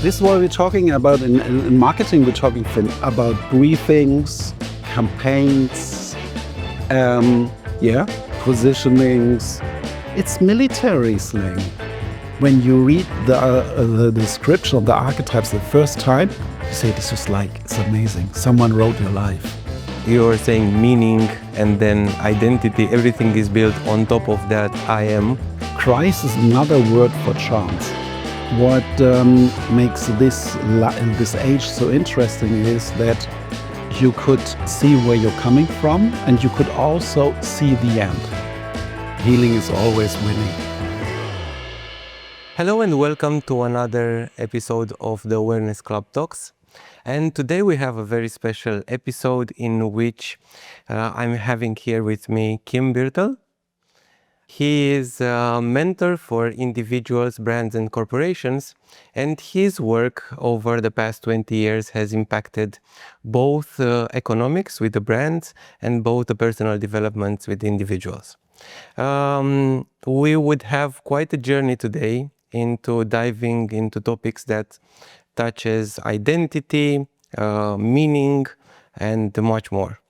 This is what we're talking about in marketing. We're talking about briefings, campaigns, positionings. It's military slang. When you read the description of the archetypes the first time, you say, this is like, it's amazing. Someone wrote your life. You're saying meaning and then identity, everything is built on top of that I am. Crisis is another word for chance. What makes this age so interesting is that you could see where you're coming from and you could also see the end. Healing is always winning. Hello and welcome to another episode of the Awareness Club Talks. And today we have a very special episode in which I'm having here with me Kim Birtel. He is a mentor for individuals, brands and corporations, and his work over the past 20 years has impacted both economics with the brands and both the personal developments with individuals. We would have quite a journey today into diving into topics that touches identity, meaning, and much more.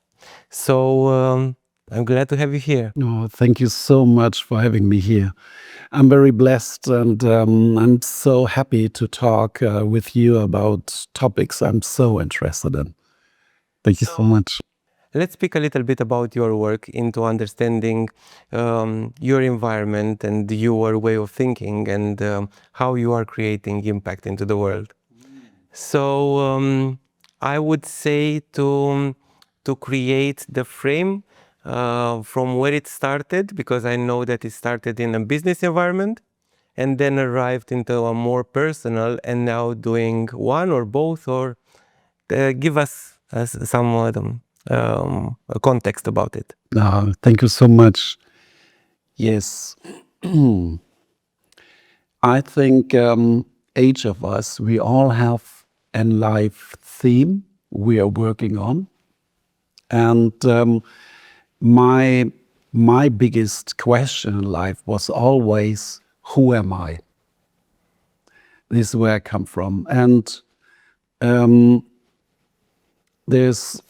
So I'm glad to have you here. Oh, thank you so much for having me here. I'm very blessed and I'm so happy to talk with you about topics I'm so interested in. Thank you so much. Let's speak a little bit about your work into understanding your environment and your way of thinking and how you are creating impact into the world. So I would say to create the frame from where it started, because I know that it started in a business environment and then arrived into a more personal and now doing one or both, or give us some context about it. Thank you so much. Yes. I think each of us, we all have a life theme we are working on. And my biggest question in life was always, who am I? This is where I come from. And there's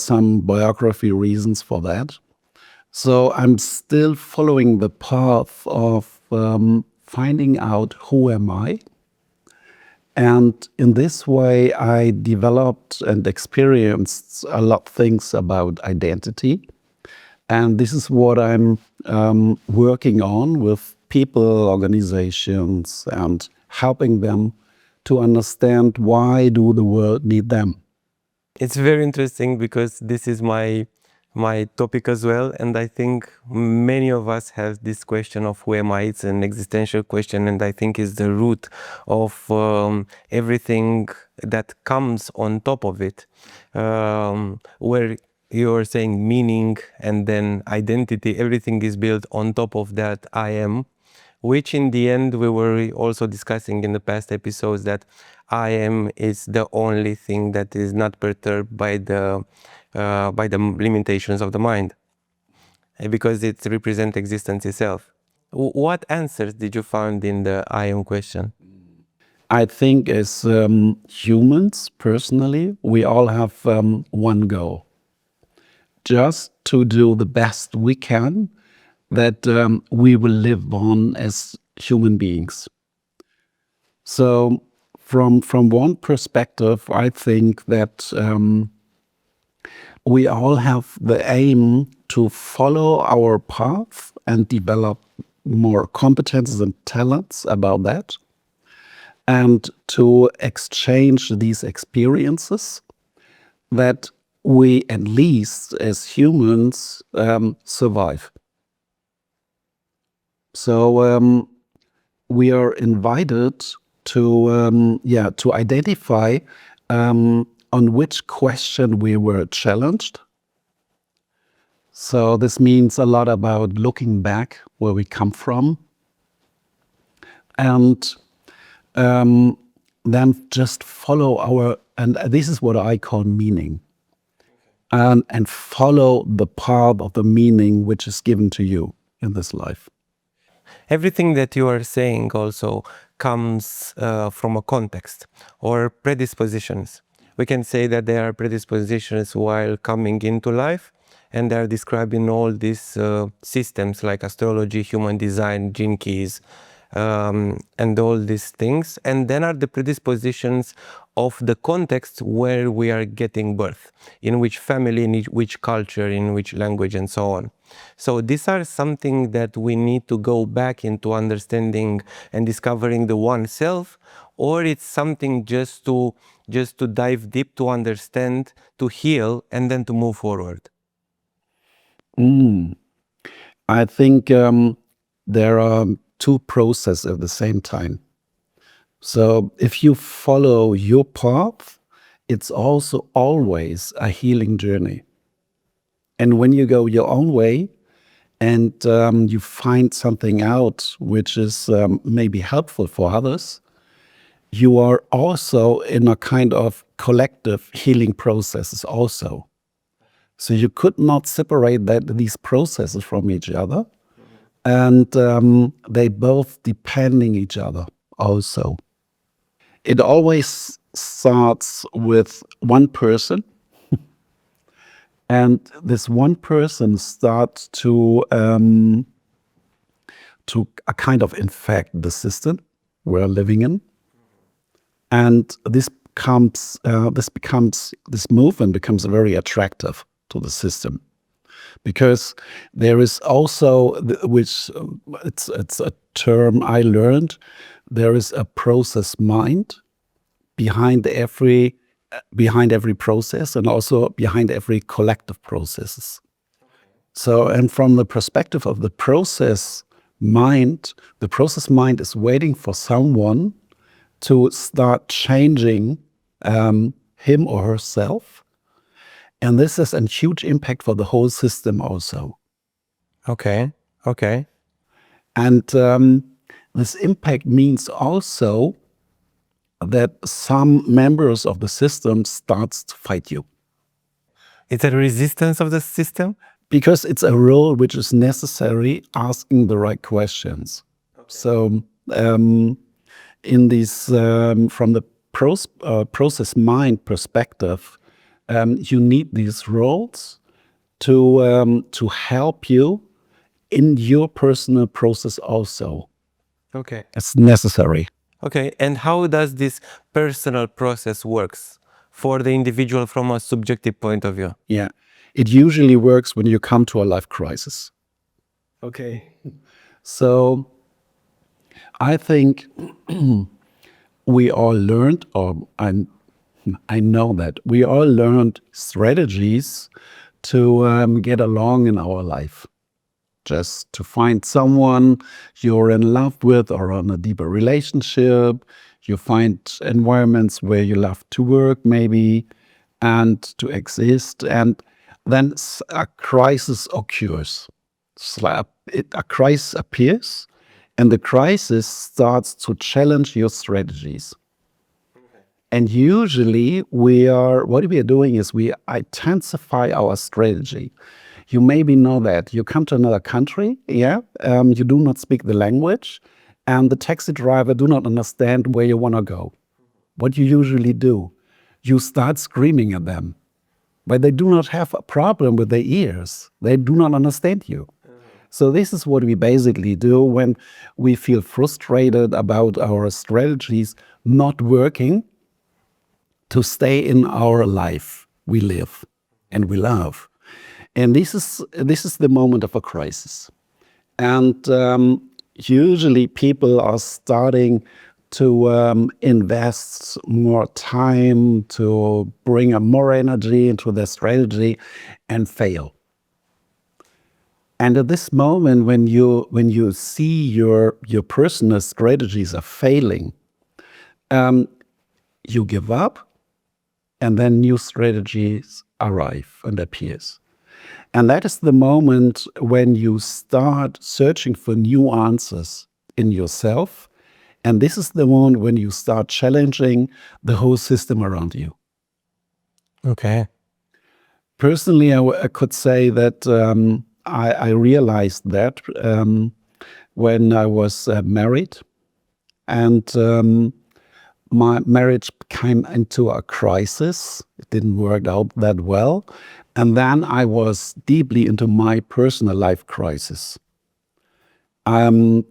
some biography reasons for that. So I'm still following the path of finding out who am I. And in this way, I developed and experienced a lot of things about identity. And this is what I'm working on with people, organizations, and helping them to understand why do the world need them. It's very interesting because this is my topic as well, and I think many of us have this question of who am I? It's an existential question, and I think it's the root of everything that comes on top of it, where you're saying meaning and then identity, everything is built on top of that I am, which in the end we were also discussing in the past episodes that I am is the only thing that is not perturbed by the limitations of the mind, because it represents existence itself. What answers did you find in the I am question? I think as humans, personally, we all have one goal. Just to do the best we can that we will live on as human beings. So from one perspective, I think that we all have the aim to follow our path and develop more competences and talents about that, and to exchange these experiences that we, at least as humans, survive. So we are invited to identify on which question we were challenged. So this means a lot about looking back where we come from, and then just follow and this is what I call meaning, and follow the path of the meaning which is given to you in this life. Everything that you are saying also comes from a context or predispositions. We can say that there are predispositions while coming into life, and they are describing all these systems like astrology, human design, gene keys, and all these things. And then are the predispositions of the context where we are getting birth, in which family, in which culture, in which language, and so on. So these are something that we need to go back into understanding and discovering the oneself, or it's something just to dive deep, to understand, to heal, and then to move forward. I think there are two processes at the same time. So if you follow your path, it's also always a healing journey. And when you go your own way and you find something out which is maybe helpful for others, you are also in a kind of collective healing processes also. So you could not separate these processes from each other. And they both depending each other also. It always starts with one person, and this one person starts to a kind of infect the system we're living in, and this movement becomes very attractive to the system, because there is also, which it's a term I learned, there is a process mind behind every process, and also behind every collective processes. So, and from the perspective of the process mind is waiting for someone to start changing him or herself. And this has a huge impact for the whole system also. Okay. And this impact means also that some members of the system starts to fight you. It's a resistance of the system? Because it's a role which is necessary, asking the right questions. Okay. So in this, from the process mind perspective, you need these roles to help you in your personal process also. Okay. It's necessary. Okay, and how does this personal process works for the individual from a subjective point of view? Yeah, it usually works when you come to a life crisis. Okay. So I think we all learned, or I know that we all learned strategies to get along in our life. Just to find someone you're in love with or on a deeper relationship. You find environments where you love to work maybe and to exist. And then a crisis occurs. A crisis appears, and the crisis starts to challenge your strategies. And usually what we are doing is we intensify our strategy. You maybe know that you come to another country, you do not speak the language, and the taxi driver do not understand where you want to go. What you usually do, you start screaming at them, but they do not have a problem with their ears. They do not understand you. So this is what we basically do when we feel frustrated about our strategies not working to stay in our life we live and we love. And this is the moment of a crisis. And usually people are starting to invest more time, to bring more energy into their strategy, and fail. And at this moment, when you see your personal strategies are failing, you give up, and then new strategies arrive and appears. And that is the moment when you start searching for new answers in yourself. And this is the moment when you start challenging the whole system around you. Okay. Personally, I could say that I realized that when I was married, and my marriage came into a crisis. It didn't work out that well. And then I was deeply into my personal life crisis. And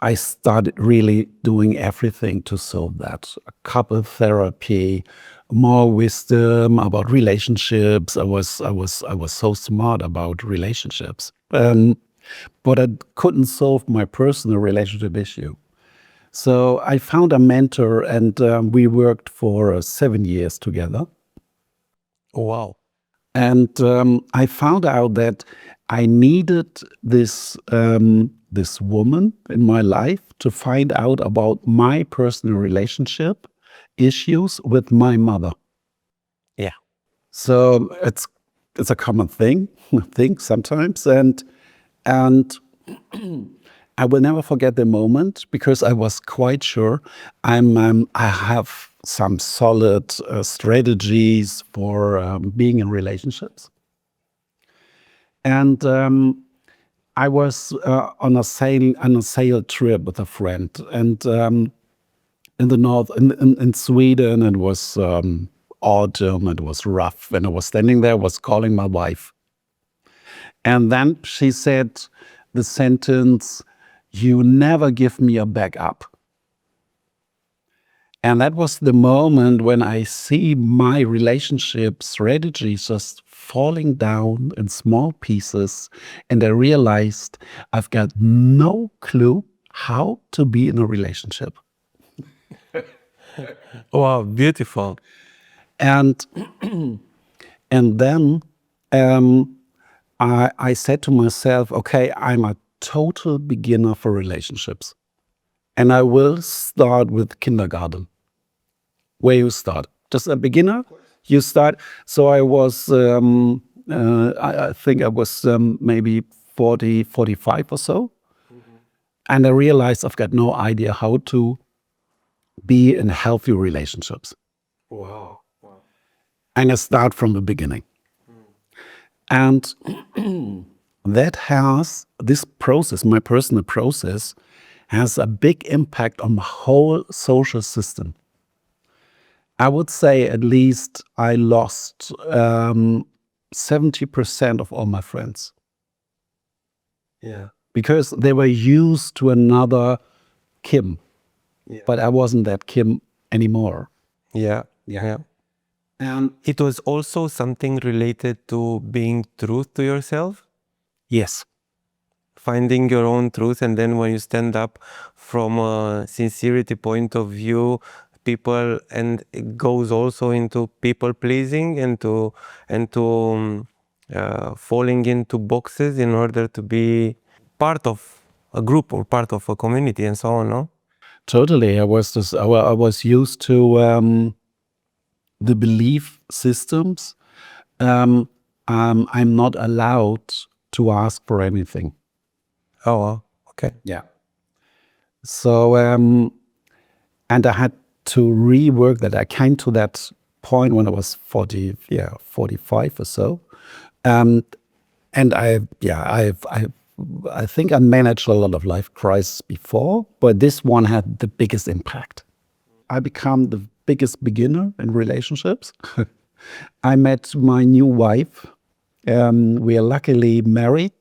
I started really doing everything to solve that. A couple therapy, more wisdom about relationships. I was so smart about relationships. But I couldn't solve my personal relationship issue. So I found a mentor, and we worked for 7 years together. Wow. And I found out that I needed this woman in my life to find out about my personal relationship issues with my mother. Yeah. So it's a common thing, I think sometimes, and I will never forget the moment, because I was quite sure I have some solid strategies for being in relationships. And I was on a sail trip with a friend, and in the north, in Sweden. It was autumn. It was rough, and I was standing there, was calling my wife, and then she said the sentence, "You never give me a backup." And that was the moment when I see my relationship strategy just falling down in small pieces. And I realized I've got no clue how to be in a relationship. Wow, beautiful. And and then I said to myself, okay, I'm a total beginner for relationships. And I will start with kindergarten, where you start. Just a beginner, you start. So I was, I think I was maybe 40, 45 or so. And I realized I've got no idea how to be in healthy relationships. Wow. And I start from the beginning. And that has, this process, my personal process, has a big impact on the whole social system. I would say at least I lost 70% of all my friends. Yeah. Because they were used to another Kim. Yeah. But I wasn't that Kim anymore. Yeah. Yeah. And It was also something related to being true to yourself, yes, finding your own truth, and then when you stand up from a sincerity point of view, people, and it goes also into people pleasing and to falling into boxes in order to be part of a group or part of a community and so on, no? totally. I was used to the belief systems. I'm not allowed to ask for anything. Oh, wow. Okay. Yeah. So, and I had to rework that. I came to that point when I was 40, 45 or so. And I think I managed a lot of life crises before, but this one had the biggest impact. I become the biggest beginner in relationships. I met my new wife. We are luckily married,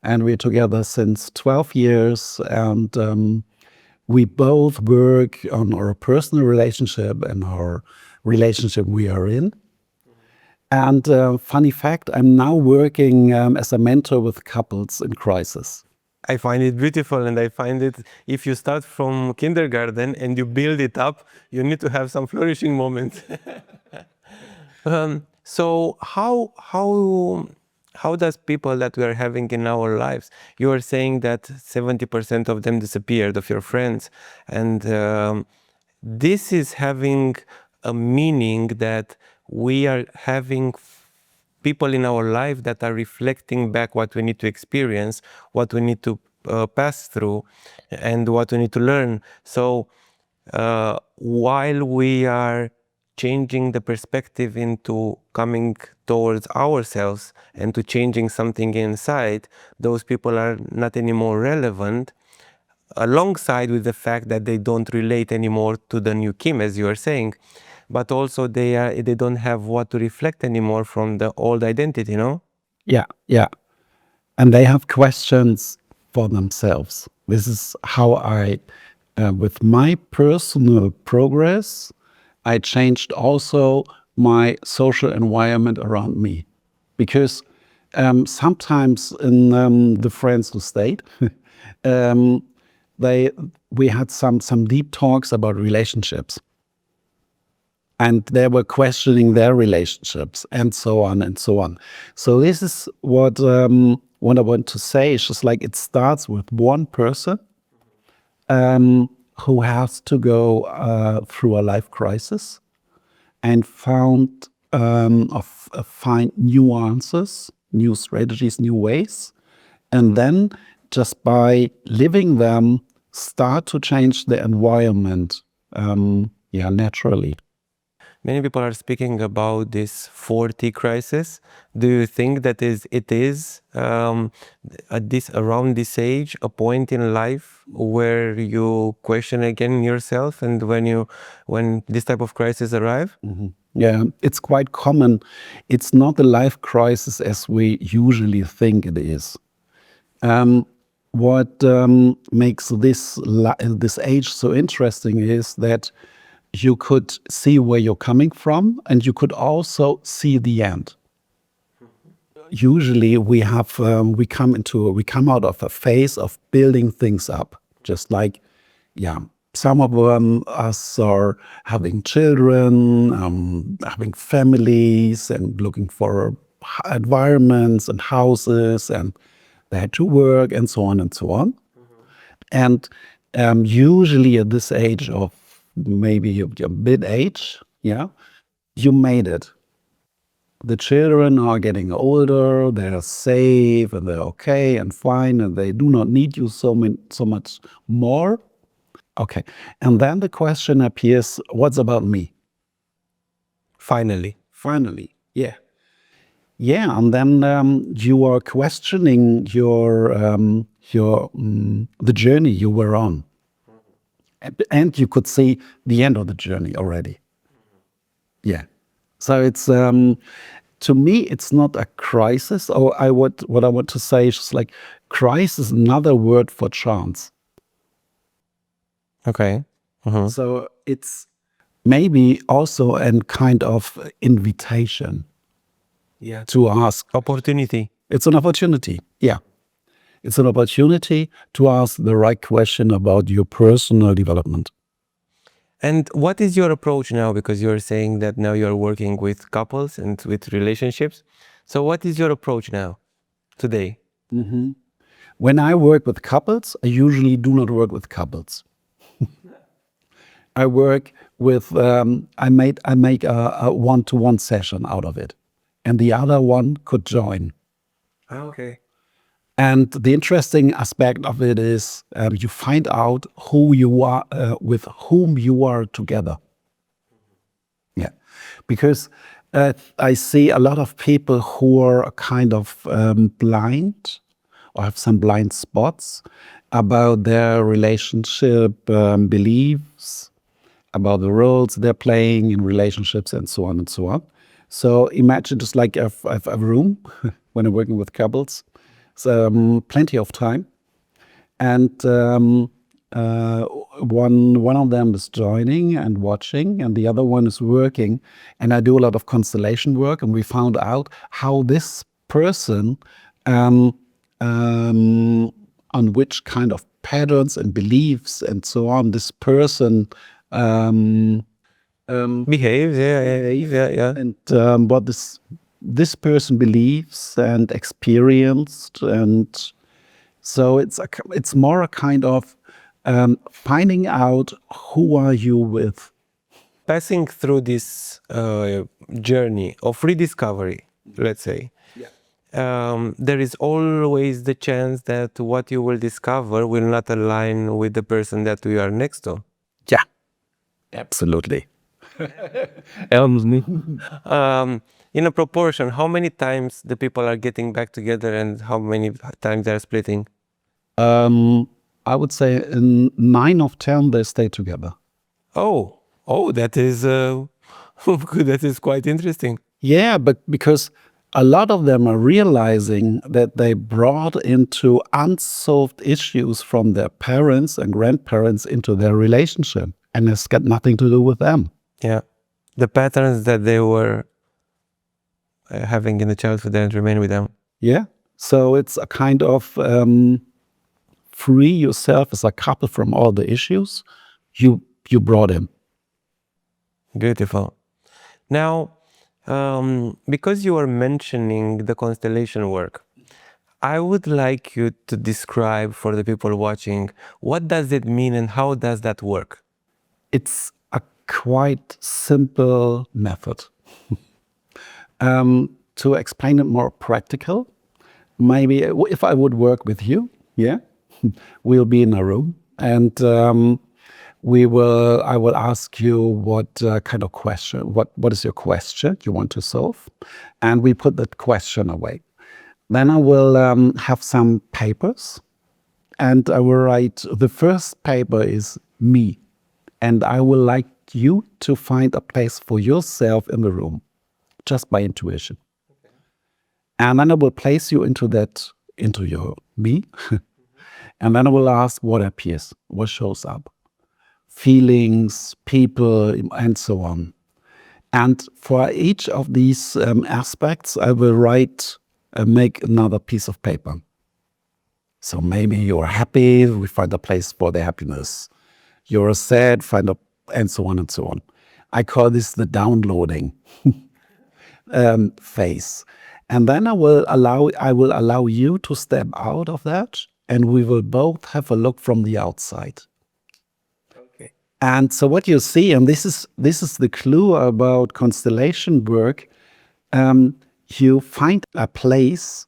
and we're together since 12 years. And we both work on our personal relationship and our relationship we are in. And funny fact, I'm now working as a mentor with couples in crisis. I find it beautiful, and I find it, if you start from kindergarten and you build it up, you need to have some flourishing moments. So how does people that we are having in our lives? You are saying that 70% of them disappeared, of your friends, and this is having a meaning that we are having people in our life that are reflecting back what we need to experience, what we need to pass through, and what we need to learn. So while we are changing the perspective into coming towards ourselves and to changing something inside, those people are not anymore relevant. alongside with the fact that they don't relate anymore to the new Kim, as you are saying, but also they don't have what to reflect anymore from the old identity, no? Yeah, yeah. And they have questions for themselves. This is how with my personal progress, I changed also my social environment around me. Because sometimes in the friends who stayed, um, we had some deep talks about relationships, and they were questioning their relationships and so on and so on. So this is what I want to say. It's just like it starts with one person who has to go through a life crisis and find new answers, new strategies, new ways, and then just by living them, start to change the environment. Naturally. Many people are speaking about this 40 crisis. Do you think that it is at this around this age a point in life where you question again yourself, and when this type of crisis arrive? Yeah, it's quite common. It's not a life crisis as we usually think it is. What makes this age so interesting is that you could see where you're coming from, and you could also see the end. Usually, we come out of a phase of building things up, just like, yeah. Some of us are having children, having families, and looking for environments and houses, and they had to work, and so on and so on. And usually at this age of maybe your mid age, yeah, you made it. The children are getting older, they're safe, and they're okay and fine, and they do not need you so much more. Okay. And then the question appears, what's about me? Finally. Finally. Yeah. Yeah. And then you are questioning the journey you were on. And you could see the end of the journey already. Yeah. So it's to me, it's not a crisis. Or what I want to say is just like crisis, another word for chance. Okay. Mhm. So it's maybe also a kind of invitation to ask. Opportunity. It's an opportunity. Yeah. It's an opportunity to ask the right question about your personal development. And what is your approach now? Because you're saying that now you're working with couples and with relationships. So what is your approach now, today? When I work with couples, I usually do not work with couples. I work with I make a one-to-one session out of it, and the other one could join. Okay. And the interesting aspect of it is you find out who you are, with whom you are together. Yeah, because I see a lot of people who are kind of blind or have some blind spots about their relationship beliefs, about the roles they're playing in relationships, and so on and so on. So imagine just like I've a room when I'm working with couples, so plenty of time, and one of them is joining and watching, and the other one is working. And I do a lot of constellation work, and we found out how this person, on which kind of patterns and beliefs and so on, this person Behaves, yeah. and what this person believes and experienced, and so it's more a kind of finding out who are you with. Passing through this journey of rediscovery, let's say, there is always the chance that what you will discover will not align with the person that you are next to. Yeah, absolutely. In a proportion, how many times the people are getting back together and how many times they are splitting? I would say in 9 of 10, they stay together. Oh, that is that is quite interesting. Yeah, but because a lot of them are realizing that they brought into unsolved issues from their parents and grandparents into their relationship, and it's got nothing to do with them. Yeah, the patterns that they were having in the childhood and remain with them. Yeah. So it's a kind of free yourself as a couple from all the issues you brought in. Beautiful. Now, because you are mentioning the constellation work, I would like you to describe for the people watching, what does it mean and how does that work? It's a quite simple method. To explain it more practical, maybe if I would work with you, yeah, we'll be in a room and I will ask you what kind of question, what is your question you want to solve, and we put that question away. Then I will have some papers, and I will write. The first paper is me, and I will like you to find a place for yourself in the room, just by intuition. And then I will place you into your me, and then I will ask what appears, what shows up, feelings, people, and so on. And for each of these aspects, I will make another piece of paper. So maybe you're happy, we find a place for the happiness. You're sad, and so on and so on. I call this the downloading phase. And then I will allow you to step out of that, and we will both have a look from the outside. Okay. And so what you see, and this is the clue about constellation work, you find a place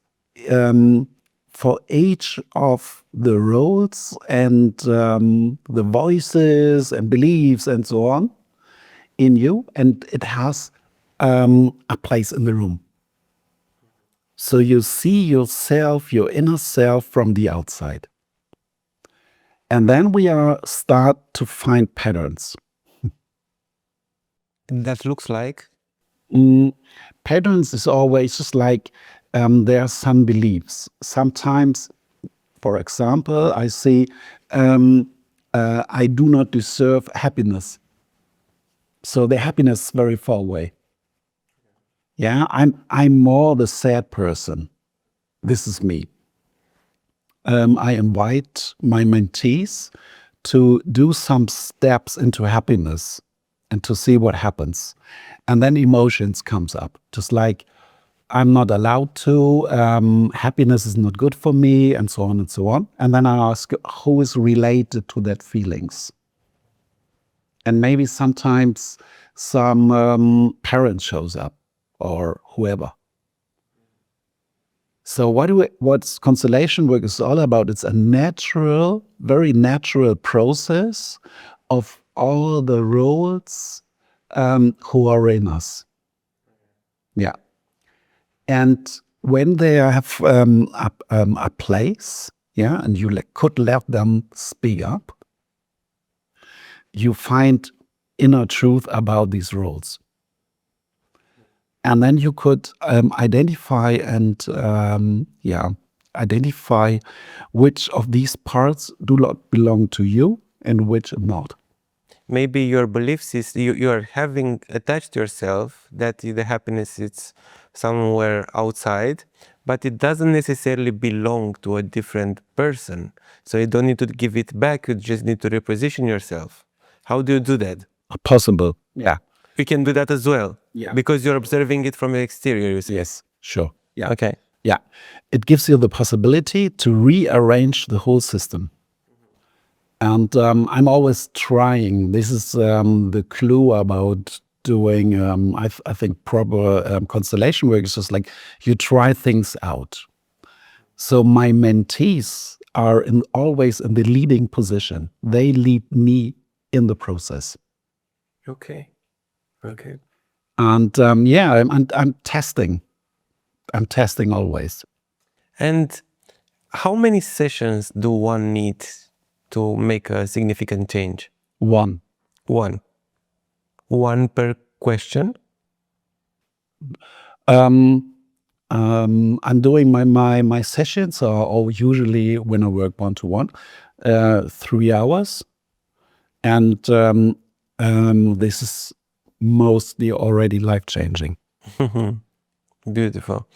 for each of the roles and the voices and beliefs and so on in you, and it has a place in the room. So you see yourself, your inner self from the outside. And then we start to find patterns. That looks like? Patterns is always just like there are some beliefs. Sometimes, for example, I see I do not deserve happiness. So the happiness is very far away. Yeah, I'm more the sad person. This is me. I invite my mentees to do some steps into happiness and to see what happens. And then emotions comes up, just like I'm not allowed to, happiness is not good for me, and so on and so on. And then I ask who is related to that feelings. And maybe sometimes some parent shows up or whoever. So what's constellation work is all about? It's a natural, very natural process of all the roles who are in us. Yeah. And when they have a place, yeah, and you could let them speak up, you find inner truth about these roles. And then you could identify which of these parts do not belong to you and which not. Maybe your beliefs is you are having attached yourself that the happiness is somewhere outside, but it doesn't necessarily belong to a different person. So you don't need to give it back, you just need to reposition yourself. How do you do that? Possible, yeah. You can do that as well, Yeah. because you're observing it from the exterior, you see. Yes, sure. Yeah. Okay. Yeah. It gives you the possibility to rearrange the whole system. And I'm always trying. This is the clue about doing, I think, proper constellation work is just like you try things out. So my mentees are always in the leading position. They lead me in the process. Okay. Okay. And I'm testing. I'm testing always. And how many sessions do one need to make a significant change? One. One per question? I'm doing my sessions are usually, when I work one-to-one, 3 hours. And this is mostly already life-changing. Beautiful.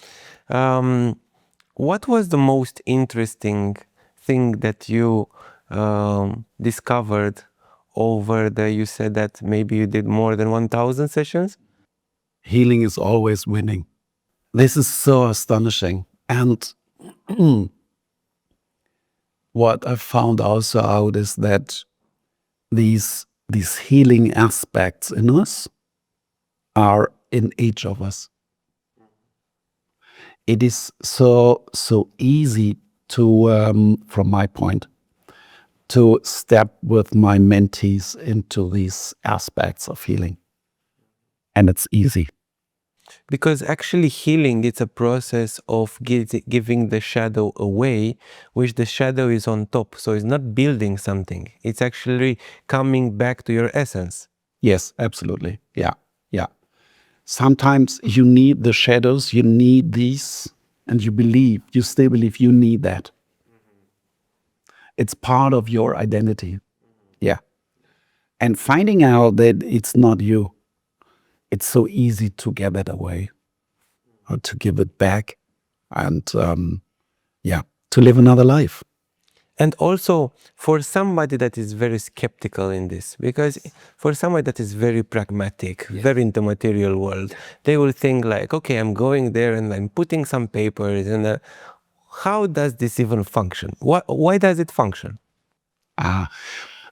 What was the most interesting thing that you discovered over you said that maybe you did more than 1,000 sessions? Healing is always winning. This is so astonishing. And what I found also out is that these healing aspects in us are in each of us. It is so easy to, from my point, to step with my mentees into these aspects of healing. And it's easy. Because actually healing, it's a process of giving the shadow away, which the shadow is on top. So it's not building something. It's actually coming back to your essence. Yes, absolutely. Yeah. Sometimes you need the shadows, you need these, and you still believe you need that. It's part of your identity. Yeah. And finding out that it's not you, it's so easy to give it away or to give it back and, to live another life. And also for somebody that is very skeptical in this, because for somebody that is very pragmatic, very in the material world, they will think like, okay, I'm going there and I'm putting some papers and how does this even function? Why does it function?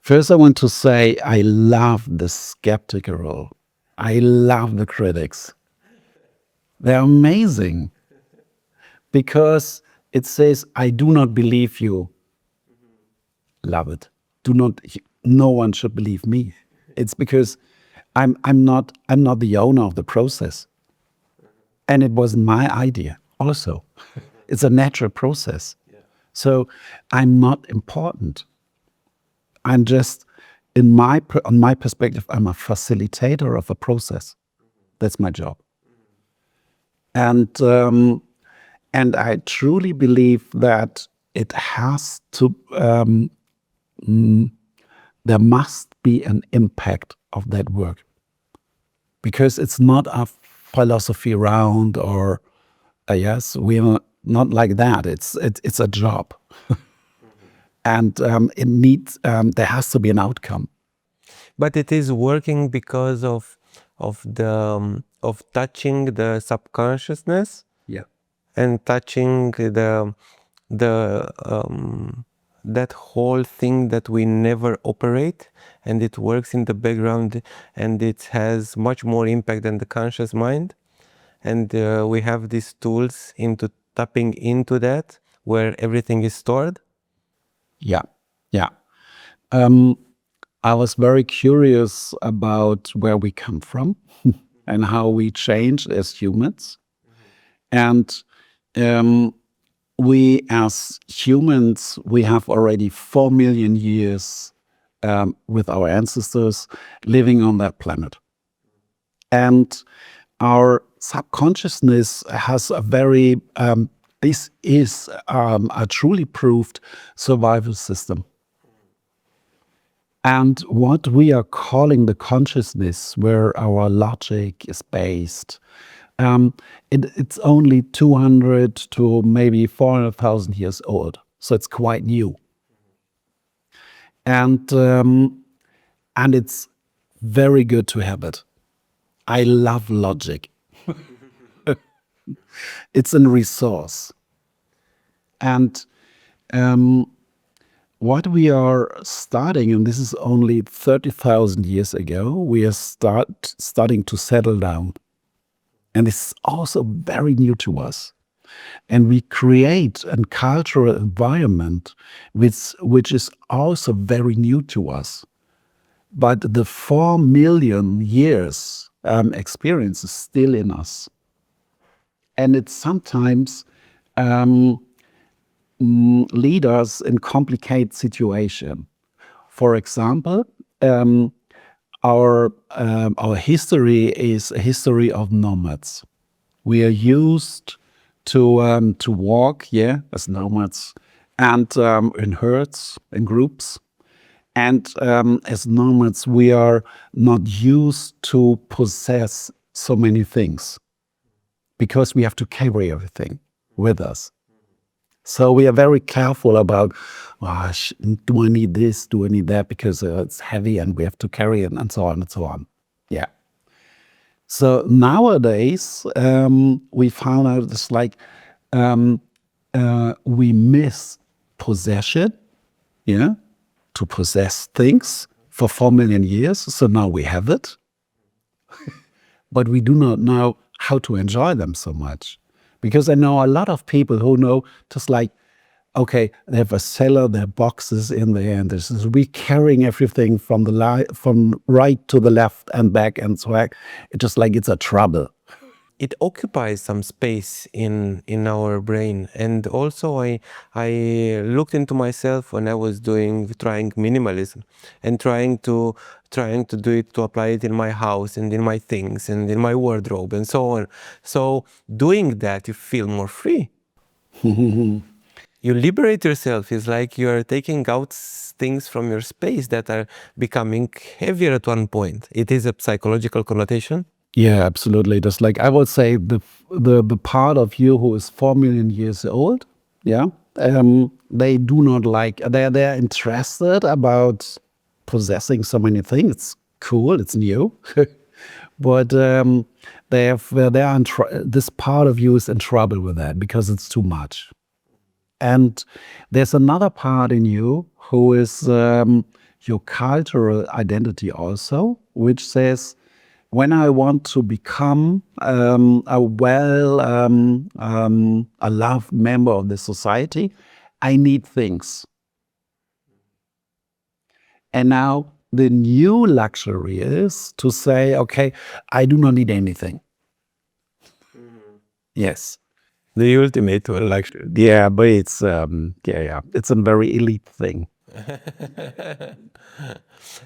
First, I want to say I love the skeptical. I love the critics. They're amazing because it says, I do not believe you. Love it. No one should believe me. It's because I'm not the owner of the process. And it was my idea also. It's a natural process. So I'm not important. I'm just, on my perspective, I'm a facilitator of a process. That's my job. And I truly believe that it has to, there must be an impact of that work. Because it's not a philosophy round or, yes, we're not like that. It's a job. And it needs, there has to be an outcome. But it is working because of touching the subconsciousness, and touching that whole thing that we never operate, and it works in the background, and it has much more impact than the conscious mind. And we have these tools into tapping into that, where everything is stored. Yeah. I was very curious about where we come from and how we change as humans. And we as humans, we have already 4 million years with our ancestors living on that planet. And our subconsciousness has a very, this is a truly proved survival system. And what we are calling the consciousness, where our logic is based, it's only 200 to maybe 400,000 years old. So it's quite new. And it's very good to have it. I love logic. It's a resource. And what we are starting, and this is only 30,000 years ago, we are starting to settle down. And it's also very new to us. And we create a cultural environment which is also very new to us. But the 4 million years experience is still in us. And it sometimes lead us in complicated situation. For example, our history is a history of nomads. We are used to walk, as nomads, and in herds, in groups. And as nomads, we are not used to possess so many things because we have to carry everything with us. So we are very careful about, do I need this? Do I need that? Because it's heavy and we have to carry it and so on and so on. Yeah. So nowadays, we found out it's like we miss possession, to possess things for 4 million years. So now we have it, but we do not know how to enjoy them so much. Because I know a lot of people who know just like, okay, they have a cellar, their boxes in there, and this is we carrying everything from from right to the left and back and so on. It's just like it's a trouble. It occupies some space in our brain, and also I looked into myself when I was trying minimalism and trying to do it, to apply it in my house and in my things and in my wardrobe and so on. So doing that, you feel more free. You liberate yourself. It's like you are taking out things from your space that are becoming heavier at one point. It is a psychological connotation. Yeah, absolutely. Just like I would say, the part of you who is 4 million years old, they do not like. They're interested about possessing so many things. It's cool. It's new, but this part of you is in trouble with that because it's too much. And there's another part in you who is your cultural identity also, which says, when I want to become a loved member of the society, I need things. And now the new luxury is to say, okay, I do not need anything. Yes. The ultimate luxury. Yeah, but it's it's a very elite thing.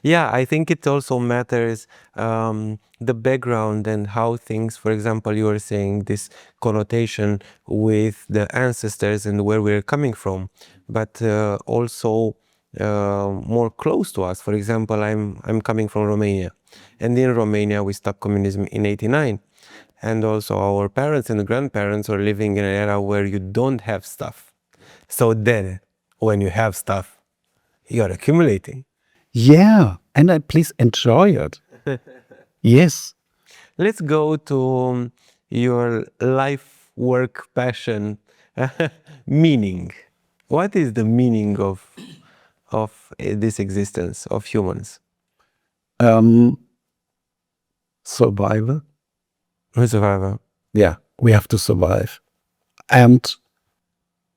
Yeah, I think it also matters the background and how things, for example, you were saying this connotation with the ancestors and where we're coming from, but also more close to us. For example, I'm coming from Romania, and in Romania we stopped communism in '89. And also our parents and grandparents are living in an era where you don't have stuff. So then, when you have stuff, you're accumulating. Yeah, and please enjoy it. Yes. Let's go to your life, work, passion, meaning. What is the meaning of this existence of humans? Survival. Survival. Yeah, we have to survive. And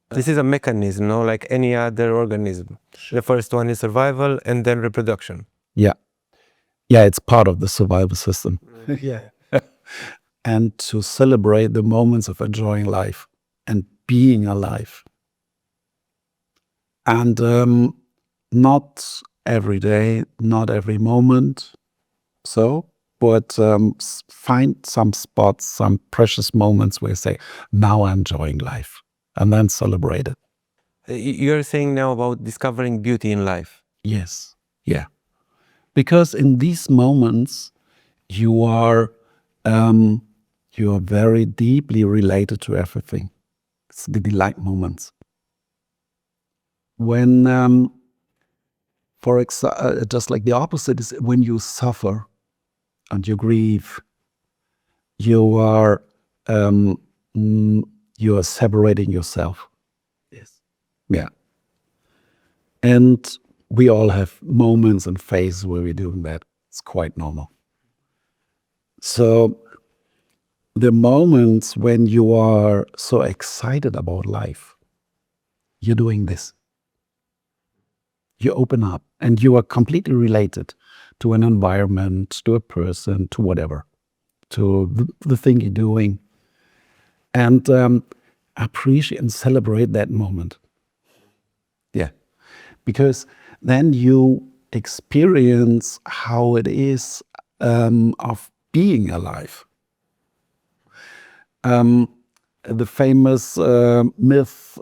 this is a mechanism, no? Like any other organism. The first one is survival and then reproduction. yeah, it's part of the survival system. Yeah. And to celebrate the moments of enjoying life and being alive. And not every day, not every moment. But find some spots, some precious moments where you say, now I'm enjoying life, and then celebrate it. You're saying now about discovering beauty in life. Yes. Yeah. Because in these moments, you are very deeply related to everything. It's the delight moments. When, for example, just like the opposite is when you suffer and you grieve, you are separating yourself. Yes. Yeah. And we all have moments and phases where we're doing that. It's quite normal. So the moments when you are so excited about life, you're doing this. You open up and you are completely related to an environment, to a person, to whatever, to the thing you're doing. And appreciate and celebrate that moment. Yeah. Because then you experience how it is of being alive. The famous myth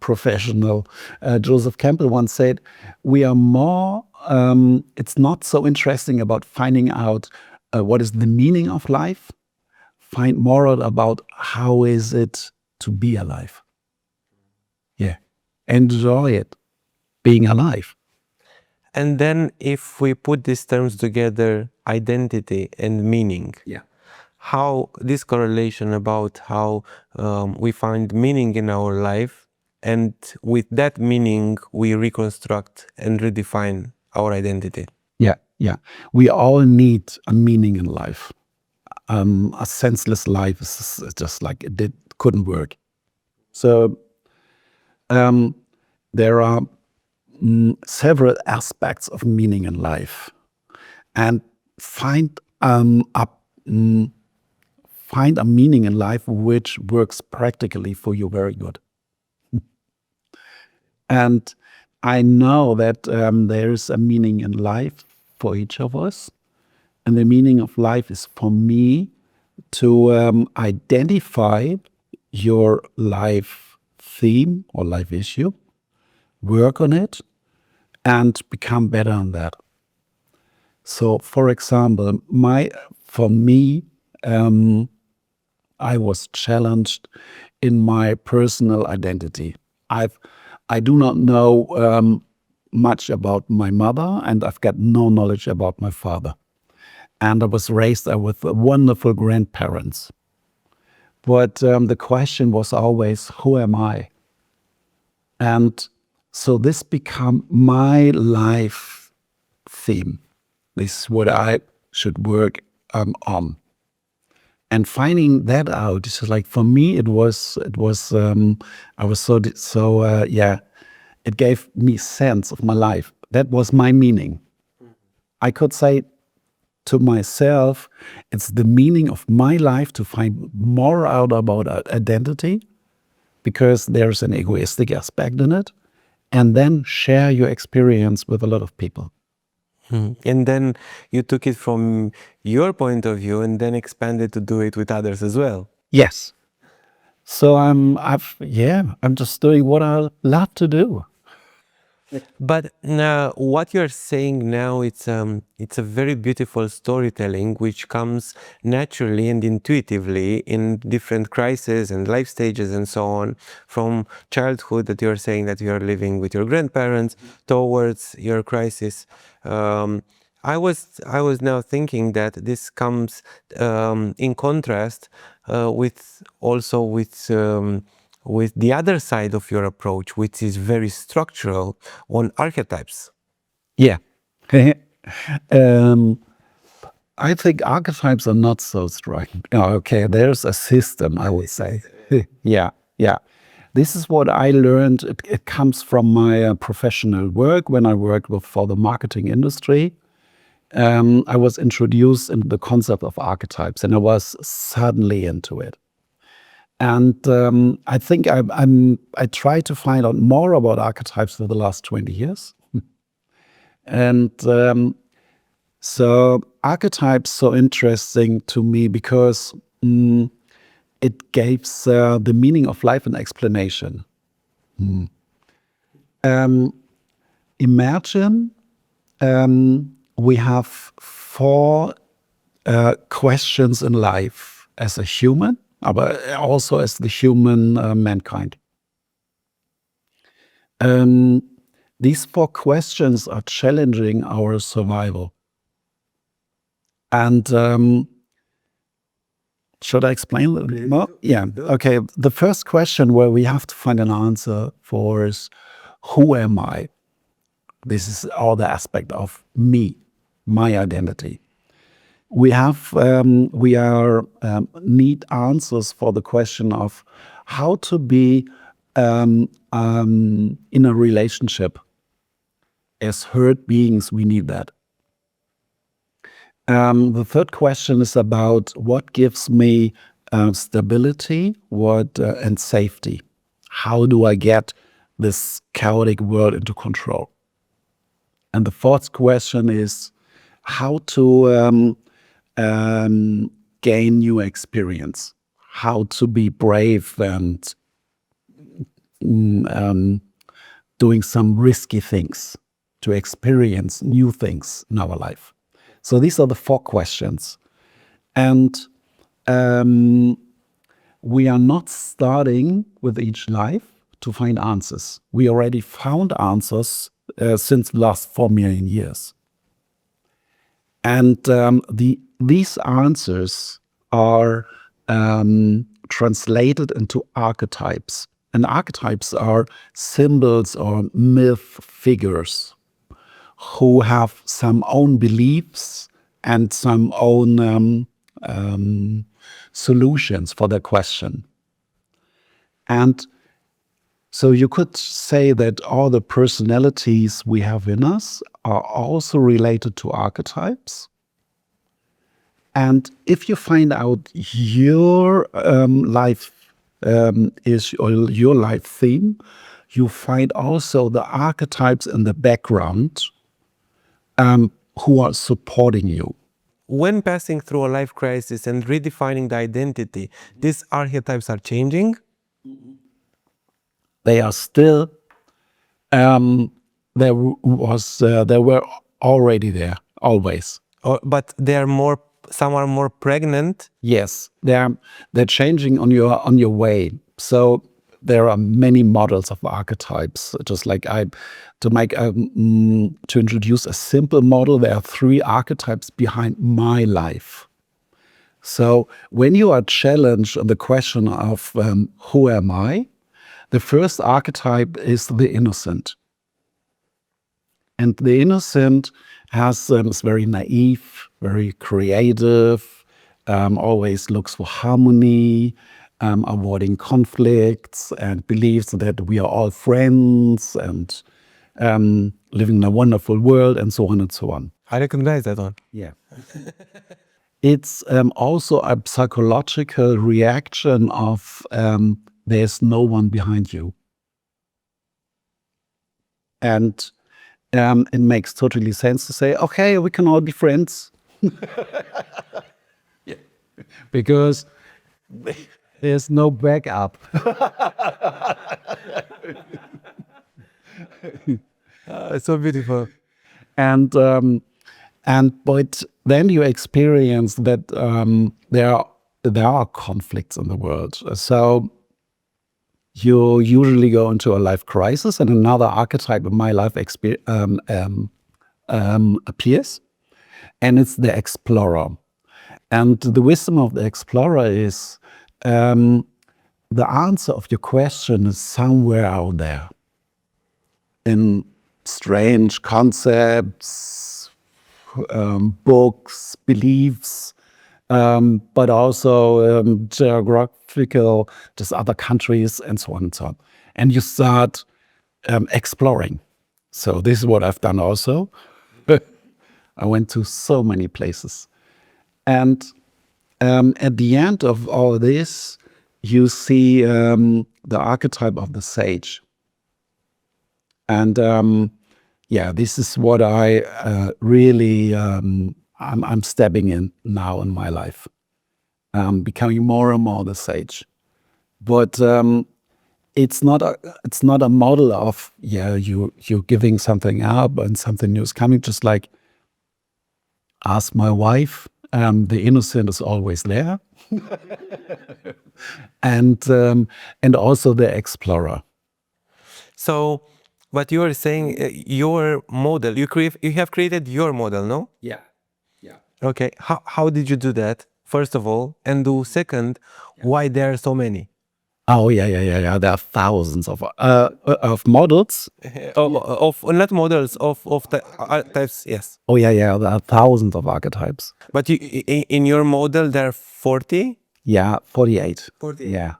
professional Joseph Campbell once said, "We are more. It's not so interesting about finding out what is the meaning of life. Find more out about how is it to be alive. Yeah, enjoy it, being alive." And then if we put these terms together, identity and meaning, Yeah. how this correlation about how we find meaning in our life, and with that meaning we reconstruct and redefine our identity. Yeah, yeah. We all need a meaning in life. A senseless life is just like it couldn't work. So there are several aspects of meaning in life, and find find a meaning in life which works practically for you very good. And I know that there is a meaning in life for each of us. And the meaning of life is for me to identify your life theme or life issue, work on it, and become better on that. So, for example, for me, I was challenged in my personal identity. I do not know much about my mother, and I've got no knowledge about my father. And I was raised with wonderful grandparents. But the question was always, who am I? And so this became my life theme. This is what I should work on. And finding that out, this is like, for me, I was it gave me sense of my life. That was my meaning. I could say to myself, it's the meaning of my life to find more out about identity, because there's an egoistic aspect in it, and then share your experience with a lot of people. And then you took it from your point of view and then expanded to do it with others as well. Yes. So I'm just doing what I love to do. But what you're saying now, it's a very beautiful storytelling which comes naturally and intuitively in different crises and life stages and so on, from childhood that you're saying that you're living with your grandparents towards your crisis. I was now thinking that this comes in contrast with the other side of your approach, which is very structural on archetypes. Yeah. I think archetypes are not so striking. Okay, there's a system, I would say. Yeah. This is what I learned. It comes from my professional work when I worked for the marketing industry. I was introduced into the concept of archetypes, and I was suddenly into it. And I think I try to find out more about archetypes for the last 20 years. And so archetypes so interesting to me because it gives the meaning of life an explanation. Imagine we have 4 questions in life as a human, but also as the human mankind. These 4 questions are challenging our survival. And should I explain a little bit more? Yeah. Okay. The first question where we have to find an answer for is, who am I? This is all the aspect of me, my identity. We need answers for the question of how to be in a relationship. As hurt beings, we need that. The third question is about what gives me stability, and safety. How do I get this chaotic world into control. And the fourth question is how to gain new experience, how to be brave and doing some risky things, to experience new things in our life. So these are the four questions. And we are not starting with each life to find answers. We already found answers since the last 4 million years. And these answers are translated into archetypes. And archetypes are symbols or myth figures who have some own beliefs and some own solutions for the question. And so you could say that all the personalities we have in us are also related to archetypes. And if you find out your life is or your life theme, you find also the archetypes in the background who are supporting you. When passing through a life crisis and redefining the identity, these archetypes are changing? They are still, they were already there, always. But they are more, some are more pregnant? Yes, they're changing on your way. So there are many models of archetypes. Just like to introduce a simple model, there are 3 archetypes behind my life. So when you are challenged on the question of who am I, the first archetype is the innocent. And the innocent is very naive, very creative, always looks for harmony, avoiding conflicts, and believes that we are all friends and living in a wonderful world, and so on and so on. I recognize that one. Yeah. It's also a psychological reaction of there's no one behind you. And it makes totally sense to say, okay, we can all be friends. Yeah. Because there's no backup. So beautiful. And but then you experience that there are conflicts in the world. So you usually go into a life crisis, and another archetype in my life appears, and it's the explorer. And the wisdom of the explorer is the answer of your question is somewhere out there in strange concepts, books, beliefs, but also geographical, just other countries, and so on and so on. And you start exploring. So this is what I've done also. I went to so many places. And at the end of all this, you see the archetype of the sage. And yeah, this is what I really I'm stepping in now in my life, becoming more and more the sage. But it's not a model of you're giving something up and something new is coming. Just like ask my wife, the innocent is always there, and also the explorer. So, what you are saying, your model, you have created your model, no? Yeah, yeah. Okay. How did you do that? First of all, and do second, why there are so many? Oh yeah. There are thousands of models. Of not models of types, yes. Oh yeah. There are thousands of archetypes. But you, in your model, there are 40. Yeah, 48. 48. Yeah.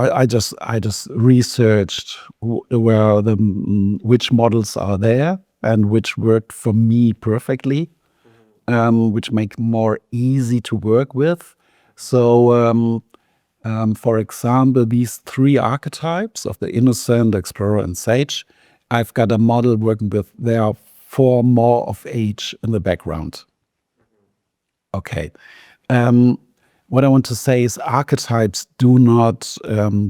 I just researched where which models are there and which worked for me perfectly, which make more easy to work with. So For example, these three archetypes of the innocent, explorer, and sage, I've got a model working with. There are 4 more of each in the background. Okay. What I want to say is archetypes do not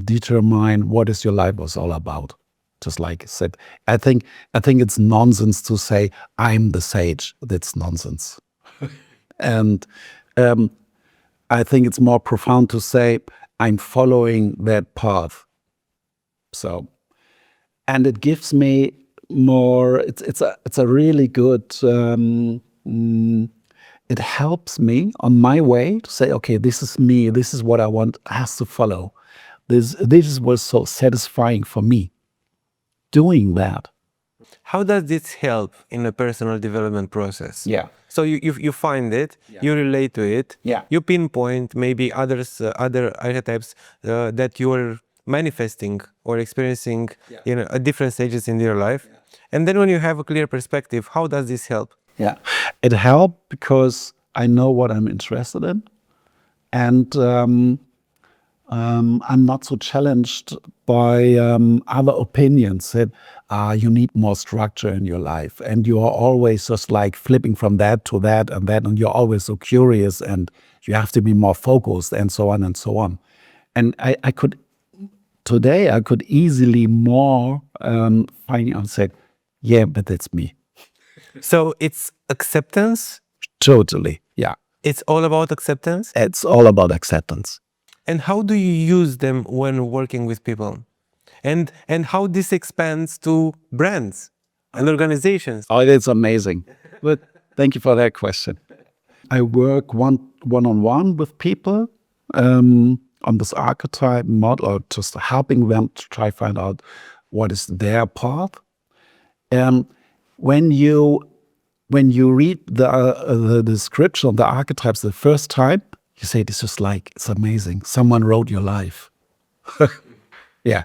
determine what is your life was all about. Just like I said, I think it's nonsense to say I'm the sage. That's nonsense. And I think it's more profound to say I'm following that path. So, and it gives me more. It's a really good. It helps me on my way to say, okay, this is me. This is what I want. Has to follow. This was so satisfying for me. Doing that. How does this help in a personal development process? Yeah. So you find it, you relate to it, Yeah. you pinpoint maybe other archetypes that you're manifesting or experiencing at different stages in your life. And then when you have a clear perspective, how does this help? Yeah. It helped because I know what I'm interested in. And I'm not so challenged by other opinions that you need more structure in your life. And you are always just like flipping from that to that, and you're always so curious, and you have to be more focused, and so on and so on. And I could easily more find out and say, yeah, but that's me. So it's acceptance? Totally. Yeah. It's all about acceptance? It's all about acceptance. And how do you use them when working with people? And how this expands to brands and organizations? Oh, it's amazing. But thank you for that question. I work one-on-one with people on this archetype model, or just helping them to try find out what is their path. When you read the description of the archetypes the first time, you say, this is like, it's amazing. Someone wrote your life. Yeah,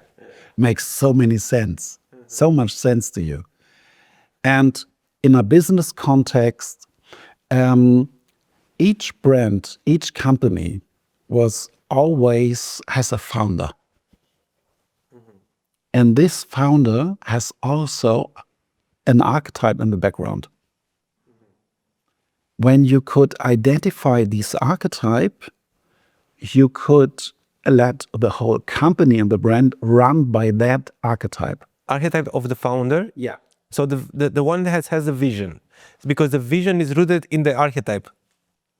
makes so many sense, so much sense to you. And in a business context, each brand, each company has a founder. And this founder has also an archetype in the background. When you could identify this archetype, you could let the whole company and the brand run by that archetype. Archetype of the founder? Yeah. So the one that has a vision. Because the vision is rooted in the archetype.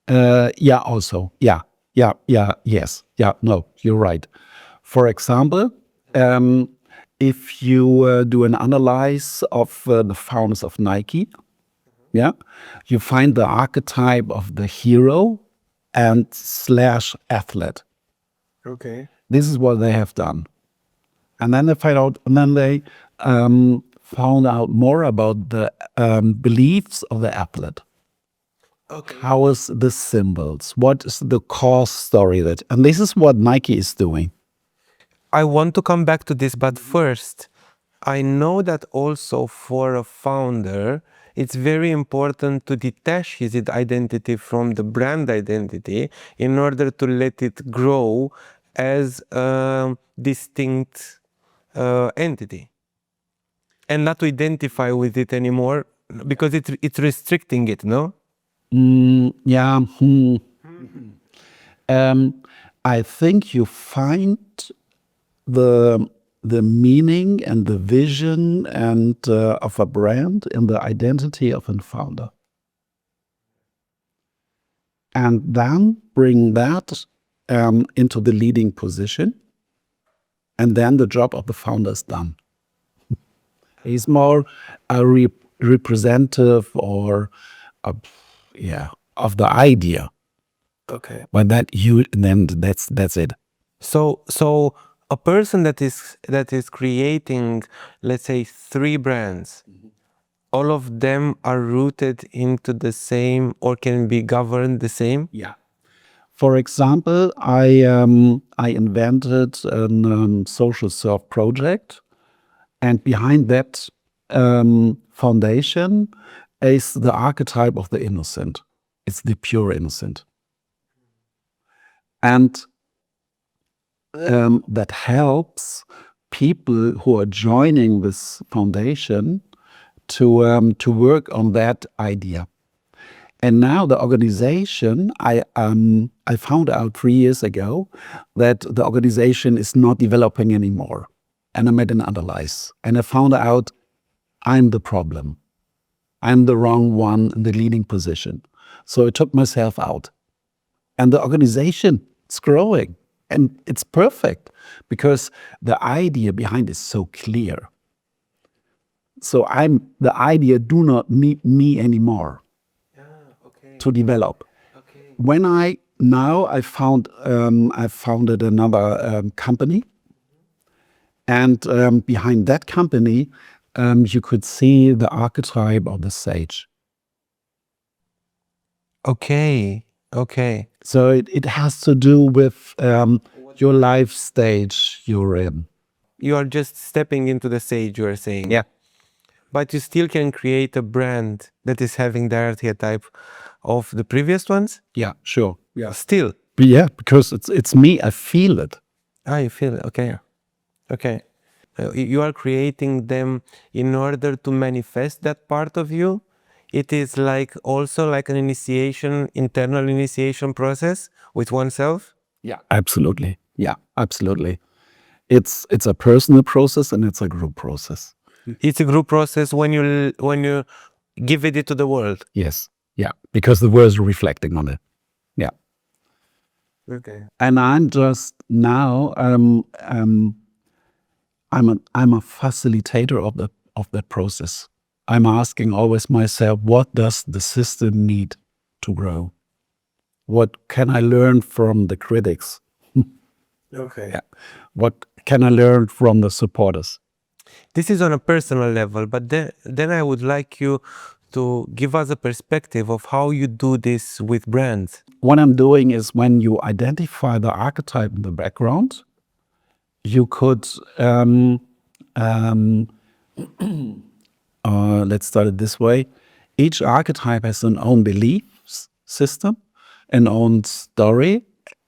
Yeah, also. Yeah. Yes. Yeah, no, you're right. For example, if you do an analysis of the founders of Nike, yeah, you find the archetype of the hero and / athlete. Okay. This is what they have done. And then they found out more about the beliefs of the athlete. Okay. How is the symbols? What is the core story and this is what Nike is doing. I want to come back to this, but first, I know that also for a founder, it's very important to detach his identity from the brand identity in order to let it grow as a distinct entity and not to identify with it anymore because it's restricting it, no? Yeah. I think you find the meaning and the vision and of a brand in the identity of a founder, and then bring that into the leading position, and then the job of the founder is done. He's more a representative or of the idea. Okay. But then that's it. So a person that is creating, let's say, 3 brands, all of them are rooted into the same or can be governed the same? Yeah. For example, I invented a social serve project, and behind that foundation is the archetype of the innocent. It's the pure innocent. And that helps people who are joining this foundation to work on that idea. And now the organization, I found out 3 years ago that the organization is not developing anymore. And I made an analyze. And I found out I'm the problem. I'm the wrong one in the leading position. So I took myself out. And the organization is growing. And it's perfect because the idea behind is so clear. So the idea do not need me anymore to develop. When I founded another company, and behind that company, you could see the archetype of the sage. Okay. So it has to do with your life stage you're in. You are just stepping into the sage, you are saying. Yeah. But you still can create a brand that is having the archetype of the previous ones? Yeah, sure. Yeah. Still? Yeah, because it's me. I feel it. You feel it. Okay. You are creating them in order to manifest that part of you? It is like also like an initiation, internal initiation process with oneself? Yeah, absolutely. Yeah, absolutely. It's a personal process and it's a group process. It's a group process when you give it to the world. Yes. Yeah, because the world is reflecting on it. Yeah. Okay. And I'm just now I'm a facilitator of that process. I'm asking always myself, what does the system need to grow? What can I learn from the critics? Okay. Yeah. What can I learn from the supporters? This is on a personal level, but then I would like you to give us a perspective of how you do this with brands. What I'm doing is when you identify the archetype in the background, you could, let's start it this way. Each archetype has an own belief system, an own story,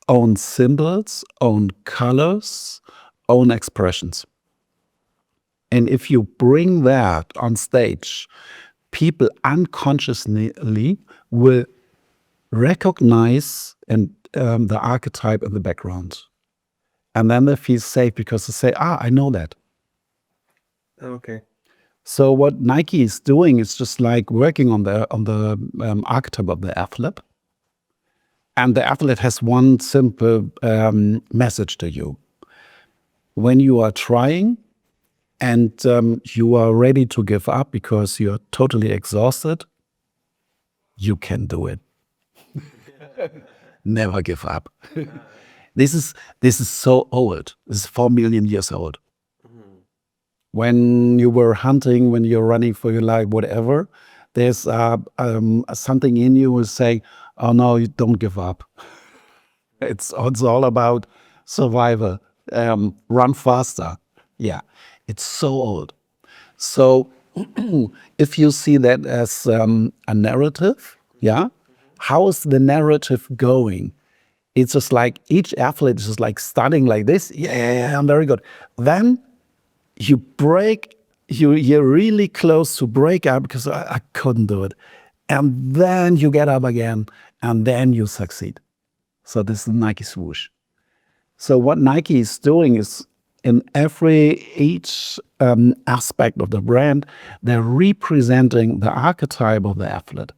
own symbols, own colors, own expressions. And if you bring that on stage, people unconsciously will recognize the archetype in the background. And then they feel safe because they say, I know that. Okay. So what Nike is doing is just like working on the archetype of the athlete. And the athlete has one simple message to you. When you are trying and you are ready to give up because you're totally exhausted, you can do it. Never give up. This is so old. This is 4 million years old. When you were hunting, when you're running for your life, whatever, there's something in you is saying, "Oh no, you don't give up." It's all about survival. Run faster. Yeah, it's so old. So if you see that as a narrative, yeah, how is the narrative going? It's just like each athlete is just like starting like this. Yeah, I'm very good. Then you break, you're really close to break out because I couldn't do it. And then you get up again and then you succeed. So this is the Nike swoosh. So what Nike is doing is in each aspect of the brand, they're representing the archetype of the athlete.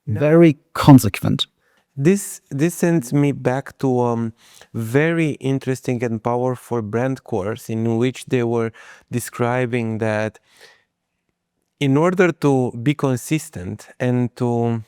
Very consequent. This sends me back to a very interesting and powerful brand course in which they were describing that in order to be consistent and to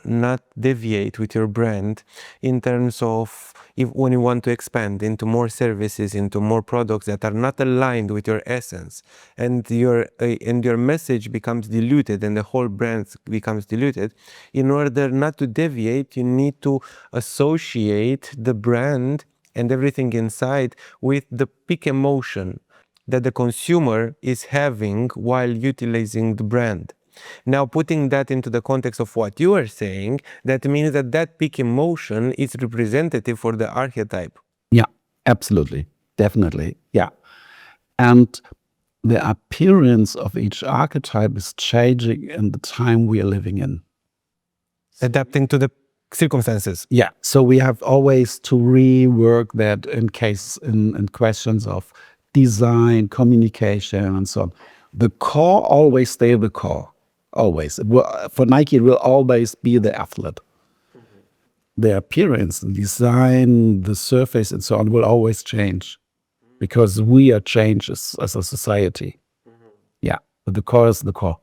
not deviate with your brand in terms of when you want to expand into more services, into more products that are not aligned with your essence, and your message becomes diluted and the whole brand becomes diluted, in order not to deviate, you need to associate the brand and everything inside with the peak emotion that the consumer is having while utilizing the brand. Now, putting that into the context of what you are saying, that means that peak emotion is representative for the archetype. Yeah, absolutely. Definitely. Yeah. And the appearance of each archetype is changing in the time we are living in. Adapting to the circumstances. Yeah. So we have always to rework that in questions of design, communication, and so on. The core always stay the core. Always. For Nike, it will always be the athlete. The appearance, the design, the surface, and so on will always change because we are changed as a society. Yeah. But the core is the core.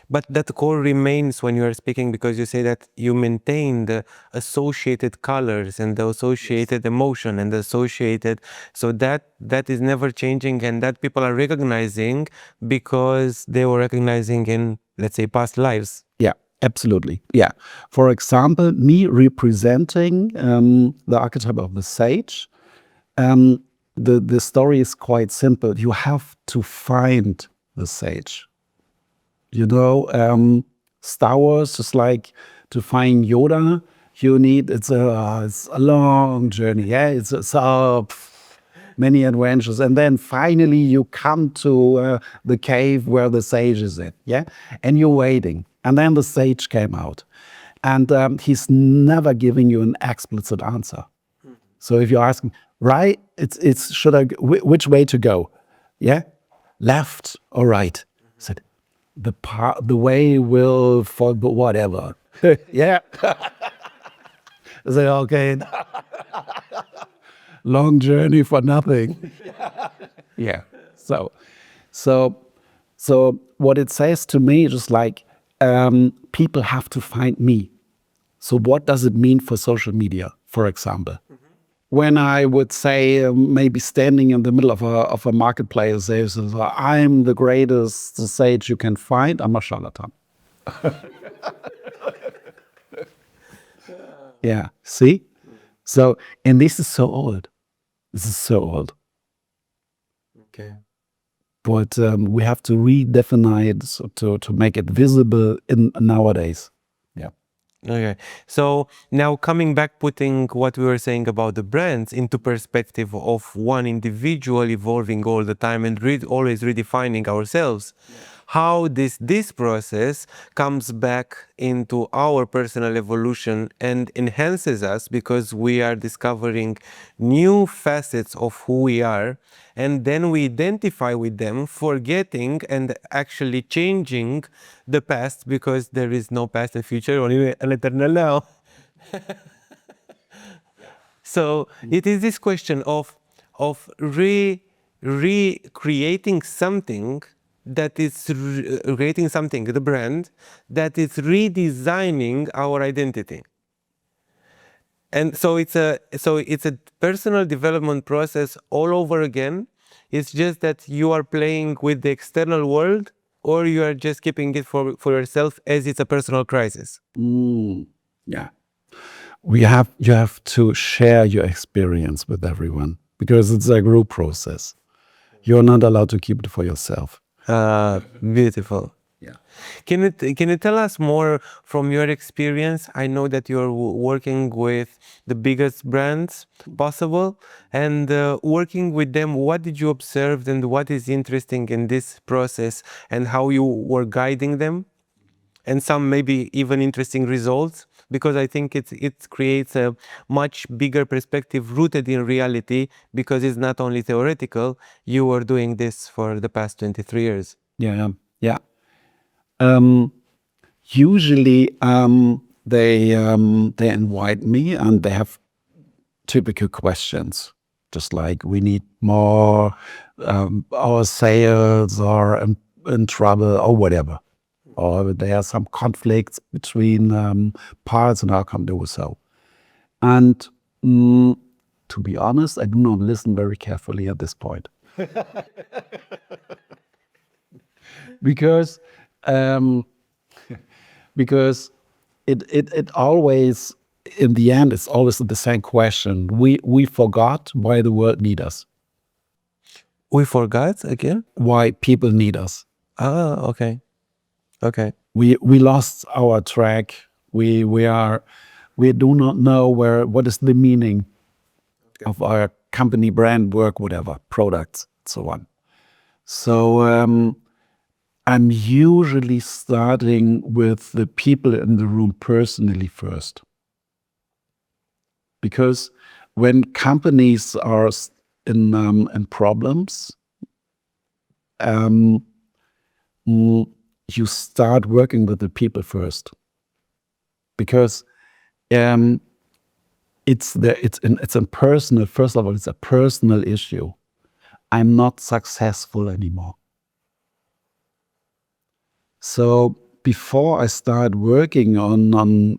But that core remains when you are speaking, because you say that you maintain the associated colors and the associated emotion and the associated, so that is never changing, and that people are recognizing because they were recognizing in, let's say, past lives. Yeah, absolutely. Yeah. For example, me representing the archetype of the sage, the story is quite simple. You have to find the sage. You know, Star Wars is like to find Yoda. You need it's a long journey. Yeah, many adventures, and then finally you come to the cave where the sage is in. Yeah, and you're waiting, and then the sage came out, and he's never giving you an explicit answer. So if you're asking, right, it's should I which way to go? Yeah, left or right? I said the way will for whatever. Yeah. I said okay. Long journey for nothing. Yeah. So what it says to me is just like people have to find me. So what does it mean for social media, for example? When I would say maybe standing in the middle of a marketplace, says, I'm the greatest sage you can find, I'm a charlatan. Yeah, see? So, and this is so old. This is so old. Okay. But we have to redefine it so to make it visible in nowadays. Yeah. Okay. So now coming back, putting what we were saying about the brands into perspective of one individual evolving all the time and always redefining ourselves, how this process comes back into our personal evolution and enhances us, because we are discovering new facets of who we are, and then we identify with them, forgetting and actually changing the past, because there is no past and future, only an eternal now. So it is this question of recreating something that is creating something, the brand, that is redesigning our identity. And so it's a personal development process all over again. It's just that you are playing with the external world, or you are just keeping it for yourself, as it's a personal crisis. Yeah. You have to share your experience with everyone because it's a group process. You're not allowed to keep it for yourself. Beautiful. Yeah. Can you tell us more from your experience? I know that you're working with the biggest brands possible, and working with them, what did you observe and what is interesting in this process, and how you were guiding them, and some maybe even interesting results? Because I think it creates a much bigger perspective rooted in reality, because it's not only theoretical. You were doing this for the past 23 years. Yeah. Yeah. Usually they invite me and they have typical questions, just like we need more, our sales are in trouble or whatever, or there are some conflicts between parts and how come do so. And to be honest, I do not listen very carefully at this point. because because it always in the end it's always the same question. We forgot why the world need us, We forgot again? why people need us. Okay. Okay. We lost our track. We do not know what is the meaning. of our company brand, work, whatever, products, so on. So I'm usually starting with the people in the room personally first. Because when companies are in problems, you start working with the people first. Because it's a personal. First of all, it's a personal issue. I'm not successful anymore. So before I start working on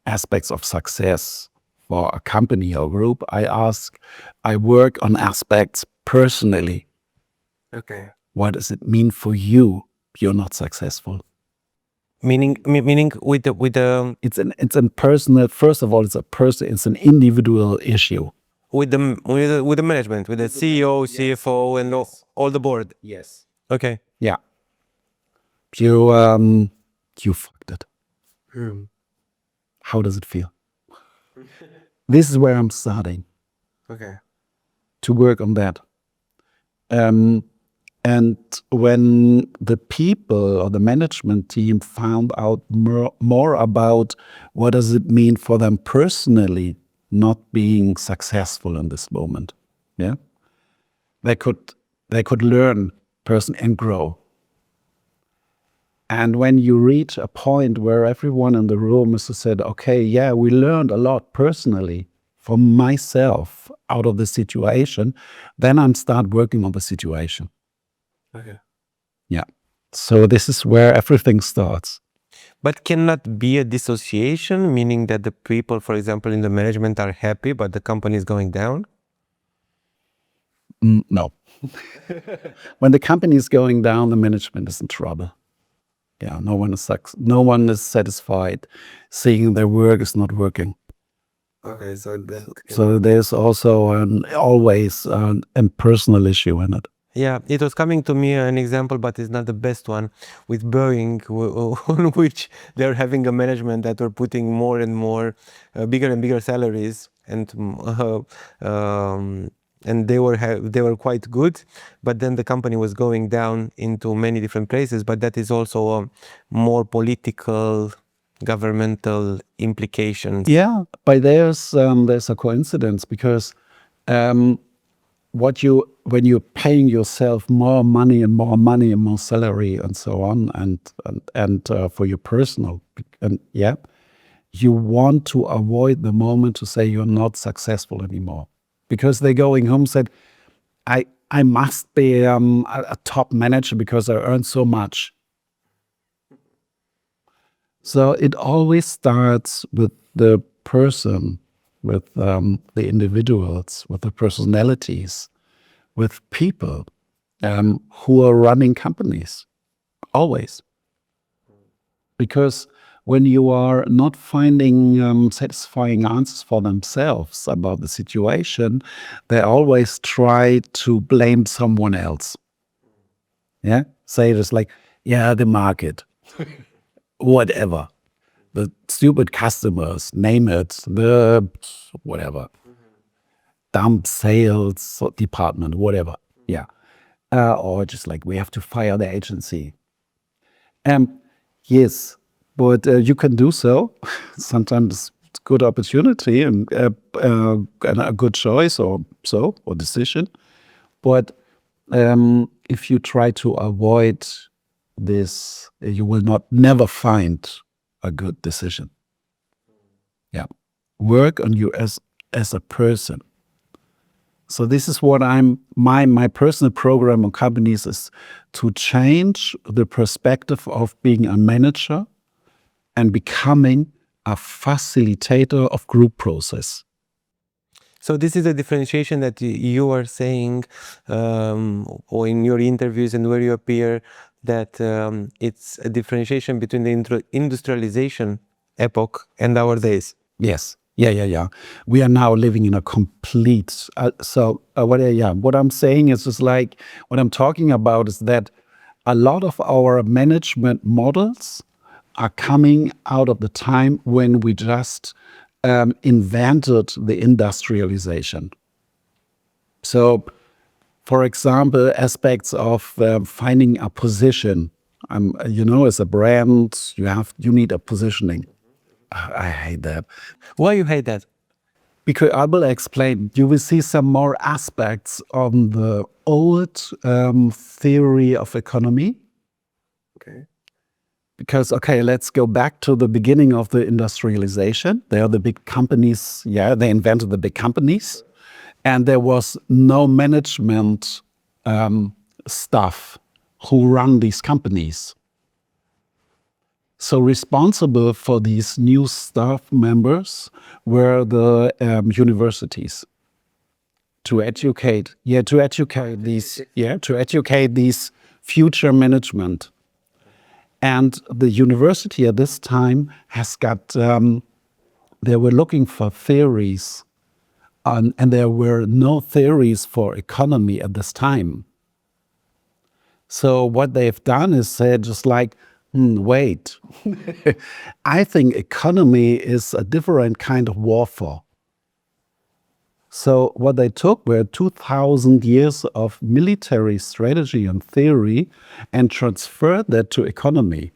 aspects of success for a company or group, I work on aspects personally. Okay. What does it mean for you? You're not successful. Meaning with the It's a personal. First of all, it's an individual issue. with the management, with the CEO, CFO, and all the board. Yes. Okay. Yeah. You fucked it. How does it feel? This is where I'm starting. Okay. To work on that. And when the people or the management team found out more about what does it mean for them personally not being successful in this moment, yeah, they could learn and grow. And when you reach a point where everyone in the room has said, okay, yeah, we learned a lot personally for myself out of the situation, then I start working on the situation. Okay. Yeah. So this is where everything starts. But cannot be a dissociation, meaning that the people, for example, in the management are happy, but the company is going down? No. When the company is going down, the management is in trouble. Yeah, no one is satisfied seeing their work is not working. Okay, So there's also always a personal issue in it. yeah, it was coming to me an example, but it's not the best one, with Boeing, on which they're having a management that were putting more and more bigger and bigger salaries, and they were quite good, but then the company was going down into many different places. But that is also a more political, governmental implications. Yeah, but there's a coincidence because when you're paying yourself more money and more salary and so on, and for your personal, and yeah, you want to avoid the moment to say you're not successful anymore, because they're going home said, I must be a top manager because I earn so much. So it always starts with the person, with the individuals, with the personalities, with people who are running companies, always. Because when you are not finding satisfying answers for themselves about the situation, they always try to blame someone else. Yeah, say it is like, yeah, the market, whatever, the stupid customers, name it, the whatever, dumb sales department, whatever. Yeah. Or just like, we have to fire the agency. Yes, but you can do so. Sometimes it's a good opportunity and a good choice or decision. But if you try to avoid this, you will never find a good decision. Yeah, work on you as a person. So this is what my personal program on companies is to change the perspective of being a manager and becoming a facilitator of group process. So this is a differentiation that you are saying, or in your interviews and where you appear, that it's a differentiation between the industrialization epoch and our days. Yes. Yeah. We are now living in a complete. What I'm saying is just like, what I'm talking about is that a lot of our management models are coming out of the time when we just invented the industrialization. So, for example, aspects of finding a position. As a brand, you need a positioning. I hate that. Why you hate that? Because I will explain. You will see some more aspects on the old theory of economy. Okay. Because, let's go back to the beginning of the industrialization. They are the big companies. Yeah, they invented the big companies. And there was no management staff who run these companies. So responsible for these new staff members were the universities to educate these future management. And the university at this time has got, they were looking for theories, and there were no theories for economy at this time. So what they've done is said just like, wait, I think economy is a different kind of warfare. So what they took were 2,000 years of military strategy and theory and transferred that to economy.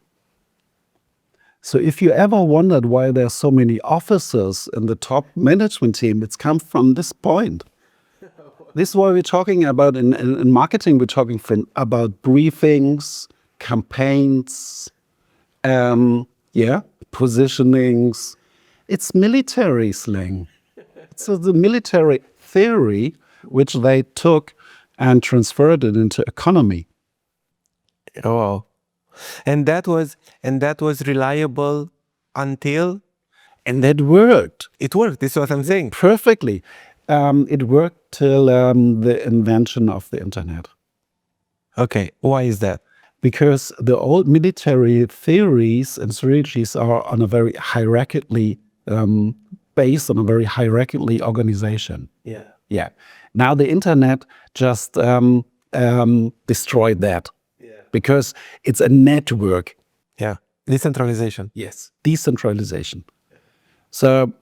So if you ever wondered why there are so many officers in the top management team, it's come from this point. This is why we're talking about, in marketing, we're talking about briefings, campaigns, positionings. It's military slang. So the military theory, which they took and transferred it into economy. Oh, wow. And that was reliable until... And that worked. It worked, this is what I'm saying. Perfectly. It worked till the invention of the internet. Okay, why is that? Because the old military theories and strategies are on a very hierarchically, based on a very hierarchically organization. Yeah. Yeah. Now the internet just destroyed that. Yeah. Because it's a network. Yeah. Decentralization. Yes. Decentralization. So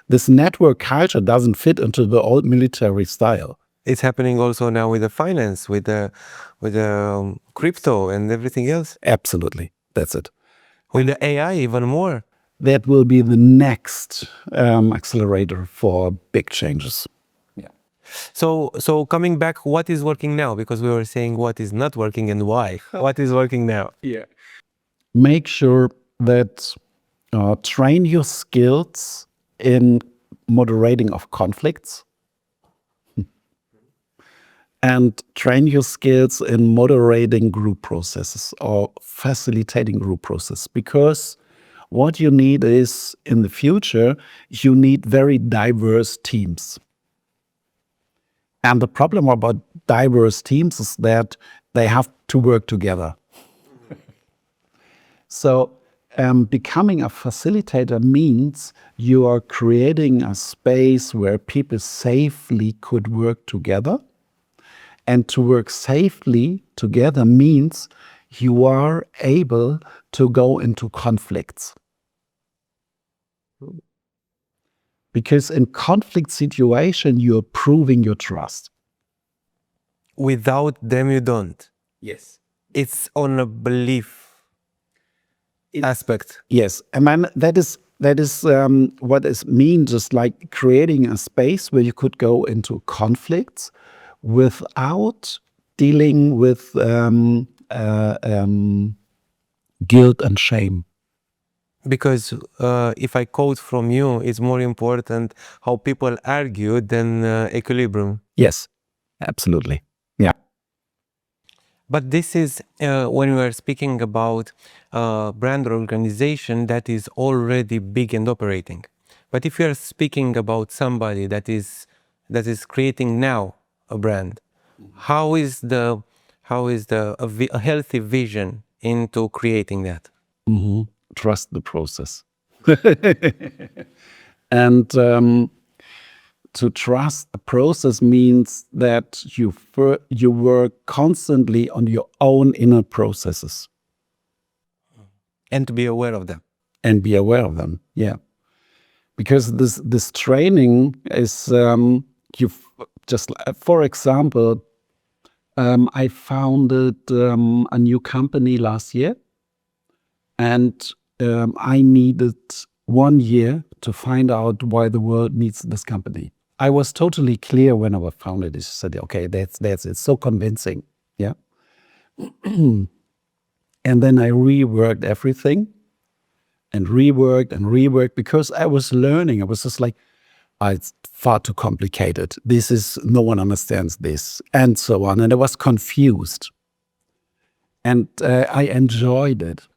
this network culture doesn't fit into the old military style. It's happening also now with the finance, with the crypto and everything else. Absolutely. That's it. With the AI even more. That will be the next accelerator for big changes. Yeah. So coming back, what is working now? Because we were saying what is not working and why. What is working now? Yeah. Make sure that train your skills in moderating of conflicts. And train your skills in moderating group processes or facilitating group process. Because what you need is, in the future, you need very diverse teams. And the problem about diverse teams is that they have to work together. So becoming a facilitator means you are creating a space where people safely could work together. And to work safely together means you are able to go into conflicts. Because in conflict situation, you're proving your trust. Without them, you don't. Yes. It's on a belief aspect. Yes. And then that is what it means, just like creating a space where you could go into conflicts without dealing with guilt and shame. Because if I quote from you, it's more important how people argue than equilibrium. Yes, absolutely. Yeah. But this is when we are speaking about brand or organization that is already big and operating. But if you are speaking about somebody that is creating now a brand, how is a healthy vision into creating that? Mm-hmm. Trust the process. And to trust the process means that you work constantly on your own inner processes. And to be aware of them. And be aware of them, yeah. because this training is you just, for example, I founded a new company last year, and I needed 1 year to find out why the world needs this company. I was totally clear when I founded it. I said, okay, that's it's so convincing, yeah. And then I reworked everything and reworked because I was learning. I was just like, it's far too complicated. No one understands this, and so on. And I was confused. And I enjoyed it.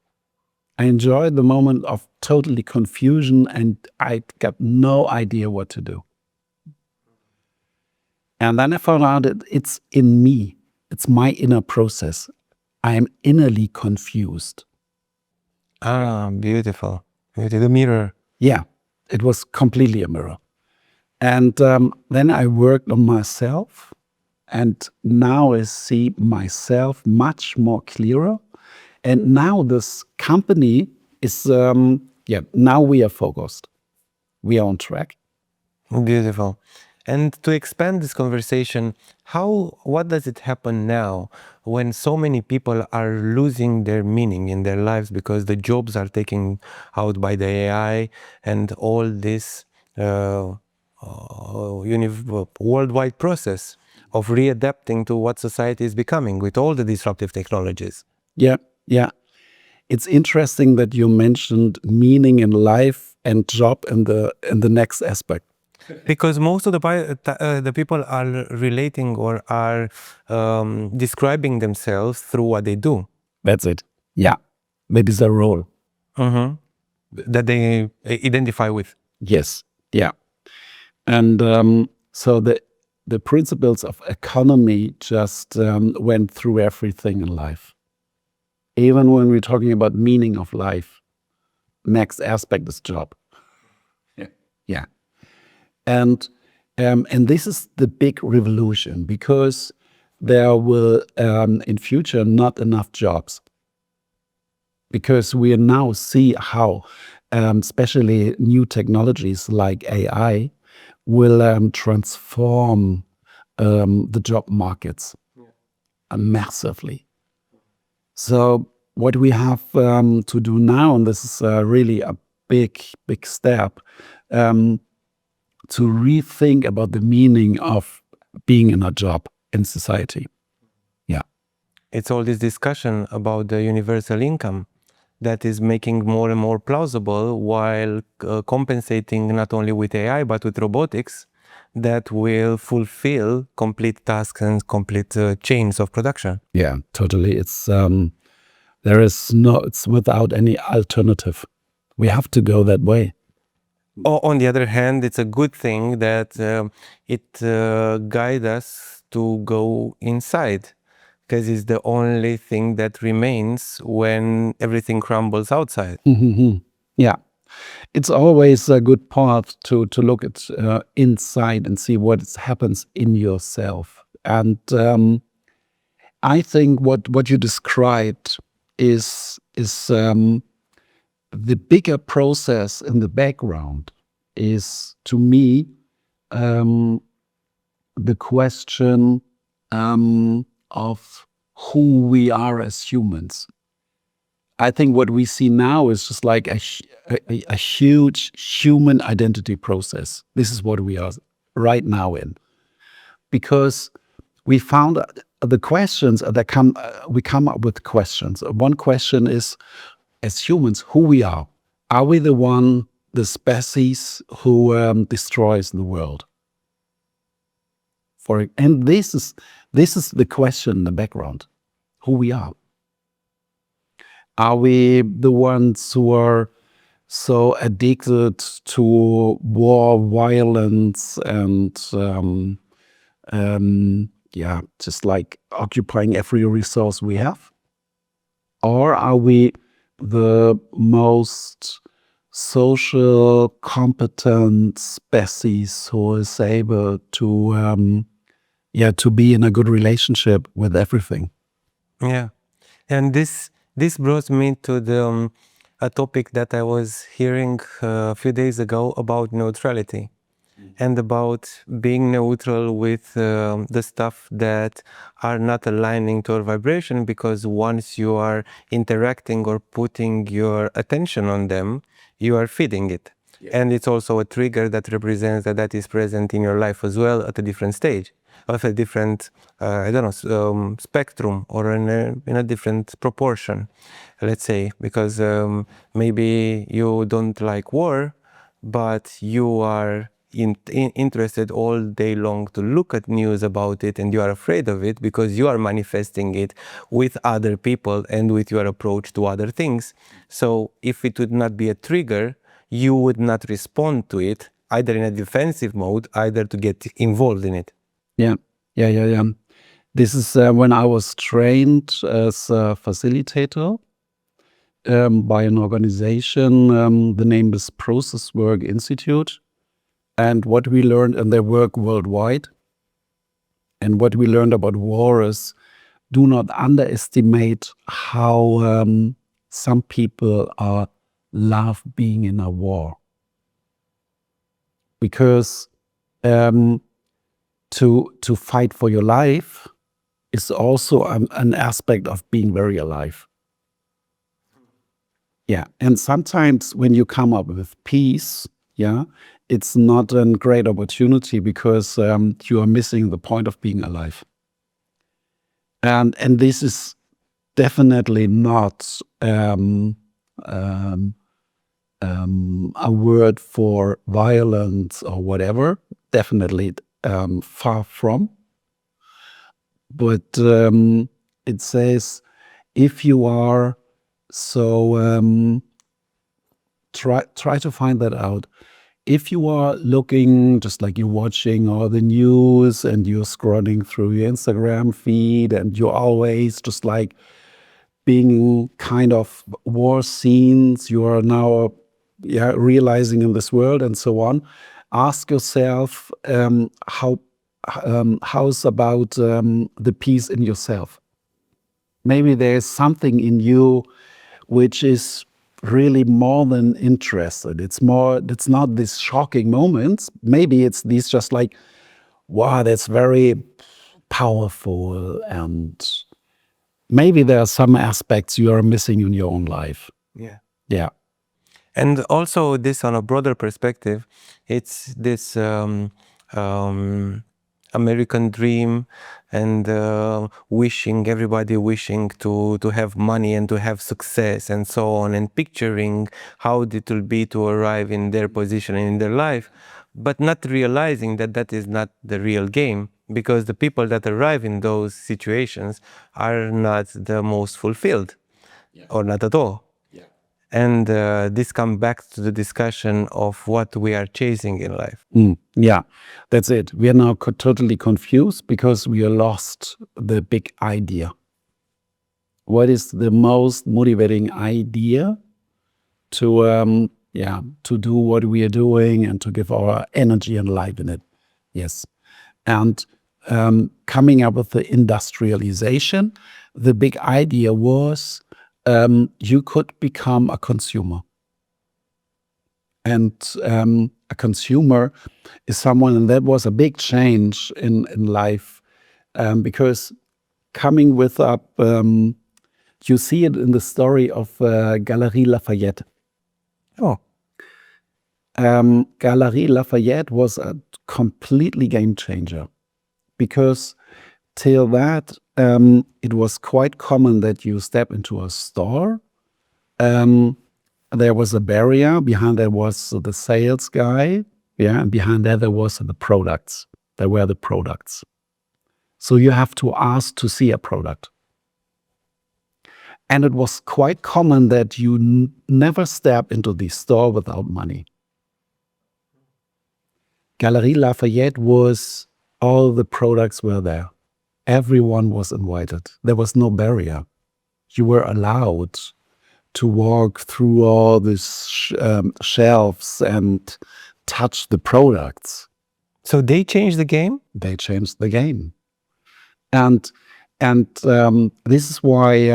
I enjoyed the moment of totally confusion, and I got no idea what to do. And then I found out that it's in me. It's my inner process. I am innerly confused. Beautiful. The mirror. Yeah, it was completely a mirror. And then I worked on myself, and now I see myself much more clearer. And now this company is, now we are focused. We are on track. Beautiful. And to expand this conversation, what does it happen now when so many people are losing their meaning in their lives because the jobs are taken out by the AI and all this worldwide process of readapting to what society is becoming with all the disruptive technologies? Yeah. It's interesting that you mentioned meaning in life and job in the next aspect. Because most of the people are relating or are describing themselves through what they do. That's it. Yeah, that is a role. That they identify with. Yes. Yeah. And so the principles of economy just went through everything in life. Even when we're talking about meaning of life, next aspect is job. Yeah. And this is the big revolution, because there will in future not enough jobs, because we now see how especially new technologies like AI will transform the job markets massively. So what we have to do now, and this is really a big step, to rethink about the meaning of being in a job in society. Yeah. It's all this discussion about the universal income that is making more and more plausible, while compensating not only with AI but with robotics that will fulfill complete tasks and complete chains of production. Yeah, totally. It's it's without any alternative. We have to go that way. On the other hand, it's a good thing that it guides us to go inside, because it's the only thing that remains when everything crumbles outside. Yeah, it's always a good part to look at inside and see what happens in yourself. And I think what you described is the bigger process in the background is, to me, the question of who we are as humans. I think what we see now is just like a huge human identity process. This is what we are right now in, because we found the questions that we come up with questions. One question is, as humans, who we are. Are we the species who destroys the world? And this is the question in the background: who we are. Are we the ones who are so addicted to war, violence, and just like occupying every resource we have? Or are we the most social, competent species who is able to be in a good relationship with everything? Yeah, and this brought me to the a topic that I was hearing a few days ago about neutrality and about being neutral with the stuff that are not aligning to our vibration, because once you are interacting or putting your attention on them, you are feeding it. And it's also a trigger that represents that is present in your life as well at a different stage, of a different, I don't know, spectrum, or in a different proportion, let's say, because maybe you don't like war, but you are interested all day long to look at news about it, and you are afraid of it because you are manifesting it with other people and with your approach to other things. So if it would not be a trigger, you would not respond to it either in a defensive mode, either to get involved in it. Yeah. This is when I was trained as a facilitator by an organization. The name is Process Work Institute. And what we learned, and they work worldwide, and what we learned about war is, do not underestimate how some people love being in a war. Because to fight for your life is also an aspect of being very alive. Yeah, and sometimes when you come up with peace, yeah, it's not a great opportunity because you are missing the point of being alive. And this is definitely not a word for violence or whatever. Definitely far from. But it says, if you are so, try to find that out. If you are looking, just like you're watching all the news and you're scrolling through your Instagram feed and you're always just like being kind of war scenes, you are now realizing in this world and so on, ask yourself how's about the peace in yourself. Maybe there's something in you which is really more than interested. It's not these shocking moments. Maybe it's these just like, wow, that's very powerful. And maybe there are some aspects you are missing in your own life. Yeah. And also this, on a broader perspective, it's this American dream and everybody wishing to have money and to have success and so on, and picturing how it will be to arrive in their position in their life, but not realizing that that is not the real game, because the people that arrive in those situations are not the most fulfilled, or not at all. And this comes back to the discussion of what we are chasing in life. Yeah, that's it. We are now totally confused because we are lost the big idea. What is the most motivating idea to do what we are doing and to give our energy and life in it? Yes. And coming up with the industrialization, the big idea was you could become a consumer. And a consumer is someone, and that was a big change in life, because coming with up, you see it in the story of Galerie Lafayette. Galerie Lafayette was a completely game changer, because till that, it was quite common that you step into a store. There was a barrier. Behind there was the sales guy. Yeah, and behind there was the products. There were the products. So you have to ask to see a product. And it was quite common that you never step into the store without money. Galerie Lafayette was, all the products were there. Everyone was invited. There was no barrier. You were allowed to walk through all these shelves and touch the products. So they changed the game? They changed the game. And this is why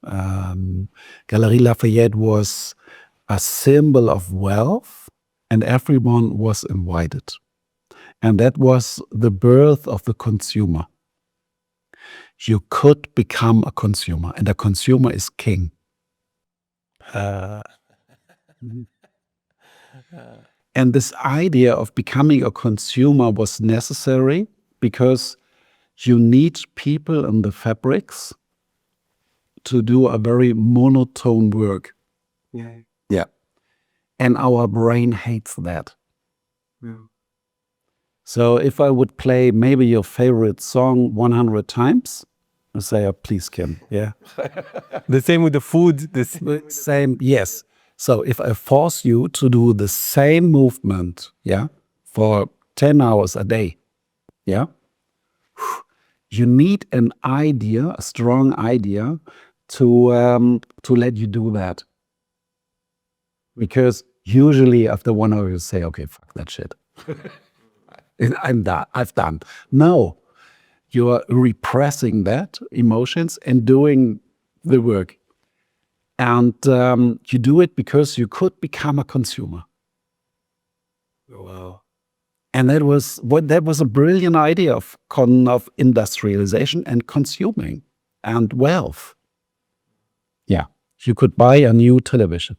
Galerie Lafayette was a symbol of wealth, and everyone was invited. And that was the birth of the consumer. You could become a consumer, and a consumer is king. And this idea of becoming a consumer was necessary because you need people in the fabrics to do a very monotone work. Yeah. And our brain hates that. So if I would play maybe your favorite song 100 times, I say, oh, please, Kim. Yeah. The same with the food. Same, yes. So if I force you to do the same movement, yeah, for 10 hours a day, yeah, you need an idea, a strong idea, to let you do that. Because usually after 1 hour you say, okay, fuck that shit. I'm done. I've done. No, you are repressing that emotions and doing the work. And you do it because you could become a consumer. Wow. And that was a brilliant idea of industrialization and consuming and wealth. Yeah, you could buy a new television.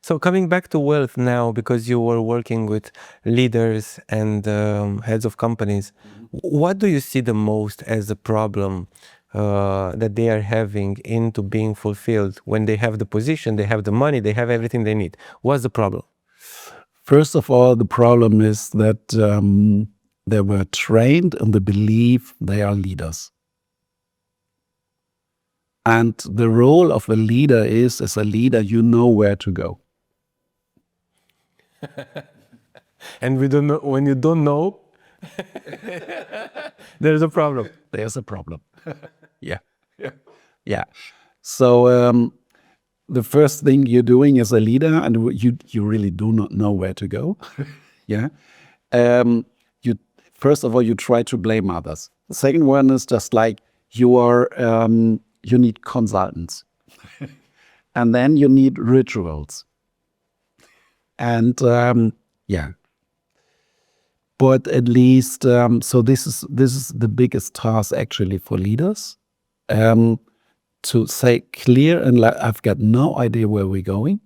So coming back to wealth now, because you were working with leaders and heads of companies, what do you see the most as a problem that they are having into being fulfilled when they have the position, they have the money, they have everything they need? What's the problem? First of all, the problem is that they were trained in the belief they are leaders. And the role of a leader is, as a leader, you know where to go. And we don't know, when you don't know, there's a problem. There's a problem. Yeah. Yeah. So the first thing you're doing as a leader, and you really do not know where to go. Yeah. You first of all, you try to blame others. The second one is just like you need consultants. And then you need rituals. And yeah. But at least, so this is the biggest task actually for leaders, to say clear and like, I've got no idea where we're going.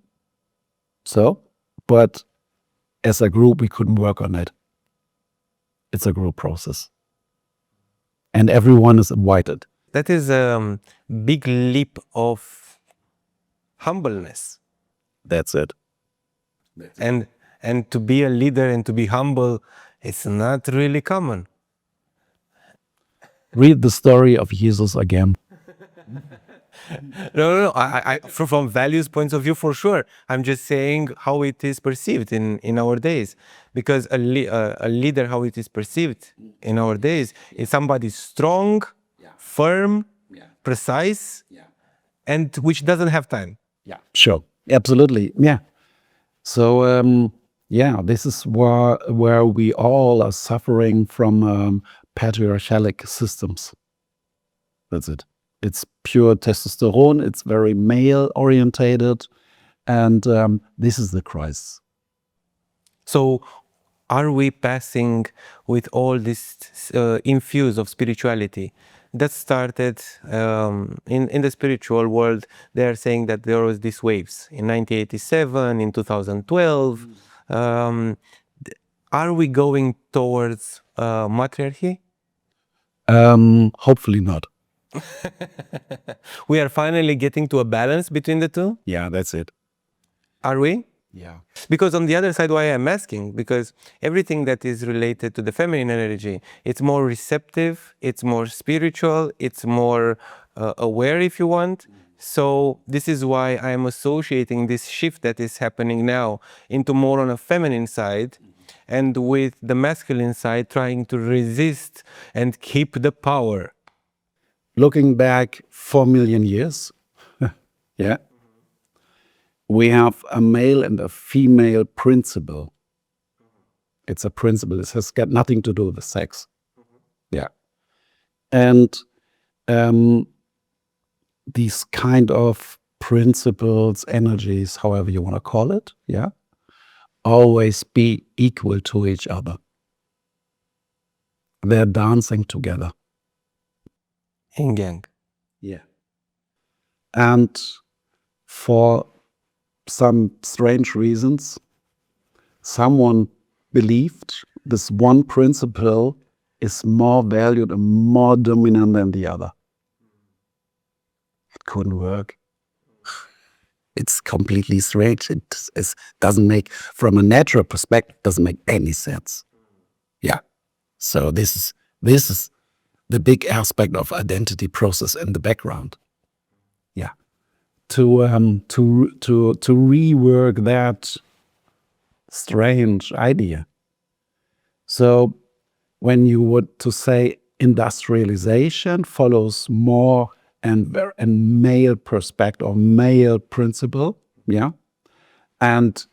So, but as a group, we couldn't work on it. It's a group process. And everyone is invited. That is a big leap of humbleness. That's it. And to be a leader and to be humble, it's not really common. Read the story of Jesus again. No. From values points of view, for sure. I'm just saying how it is perceived in our days. Because a leader, how it is perceived in our days, is somebody strong, firm, precise, and which doesn't have time. Yeah, sure, absolutely, yeah. So yeah, this is where we all are suffering from patriarchal systems. That's it. It's pure testosterone. It's very male orientated, and this is the crisis. So, are we passing with all this infuse of spirituality that started in the spiritual world? They are saying that there was these waves in 1987, in 2012. Are we going towards matriarchy? Hopefully not. We are finally getting to a balance between the two? Yeah, that's it. Are we? Yeah. Because on the other side, why I'm asking, because everything that is related to the feminine energy, it's more receptive, it's more spiritual, it's more aware, if you want. So this is why I am associating this shift that is happening now into more on a feminine side, and with the masculine side trying to resist and keep the power. Looking back 4 million years, yeah, we have a male and a female principle. It's a principle. It has got nothing to do with sex. Yeah. And these kind of principles, energies, however you want to call it, yeah, always be equal to each other. They're dancing together. Yin yang. Yeah. And for some strange reasons, someone believed this one principle is more valued and more dominant than the other. It couldn't work. It's completely strange. It doesn't make, from a natural perspective, doesn't make any sense. Yeah. So this is the big aspect of identity process in the background. Yeah. To rework that strange idea. So when you would to say industrialization follows more and male perspective or male principle, yeah, and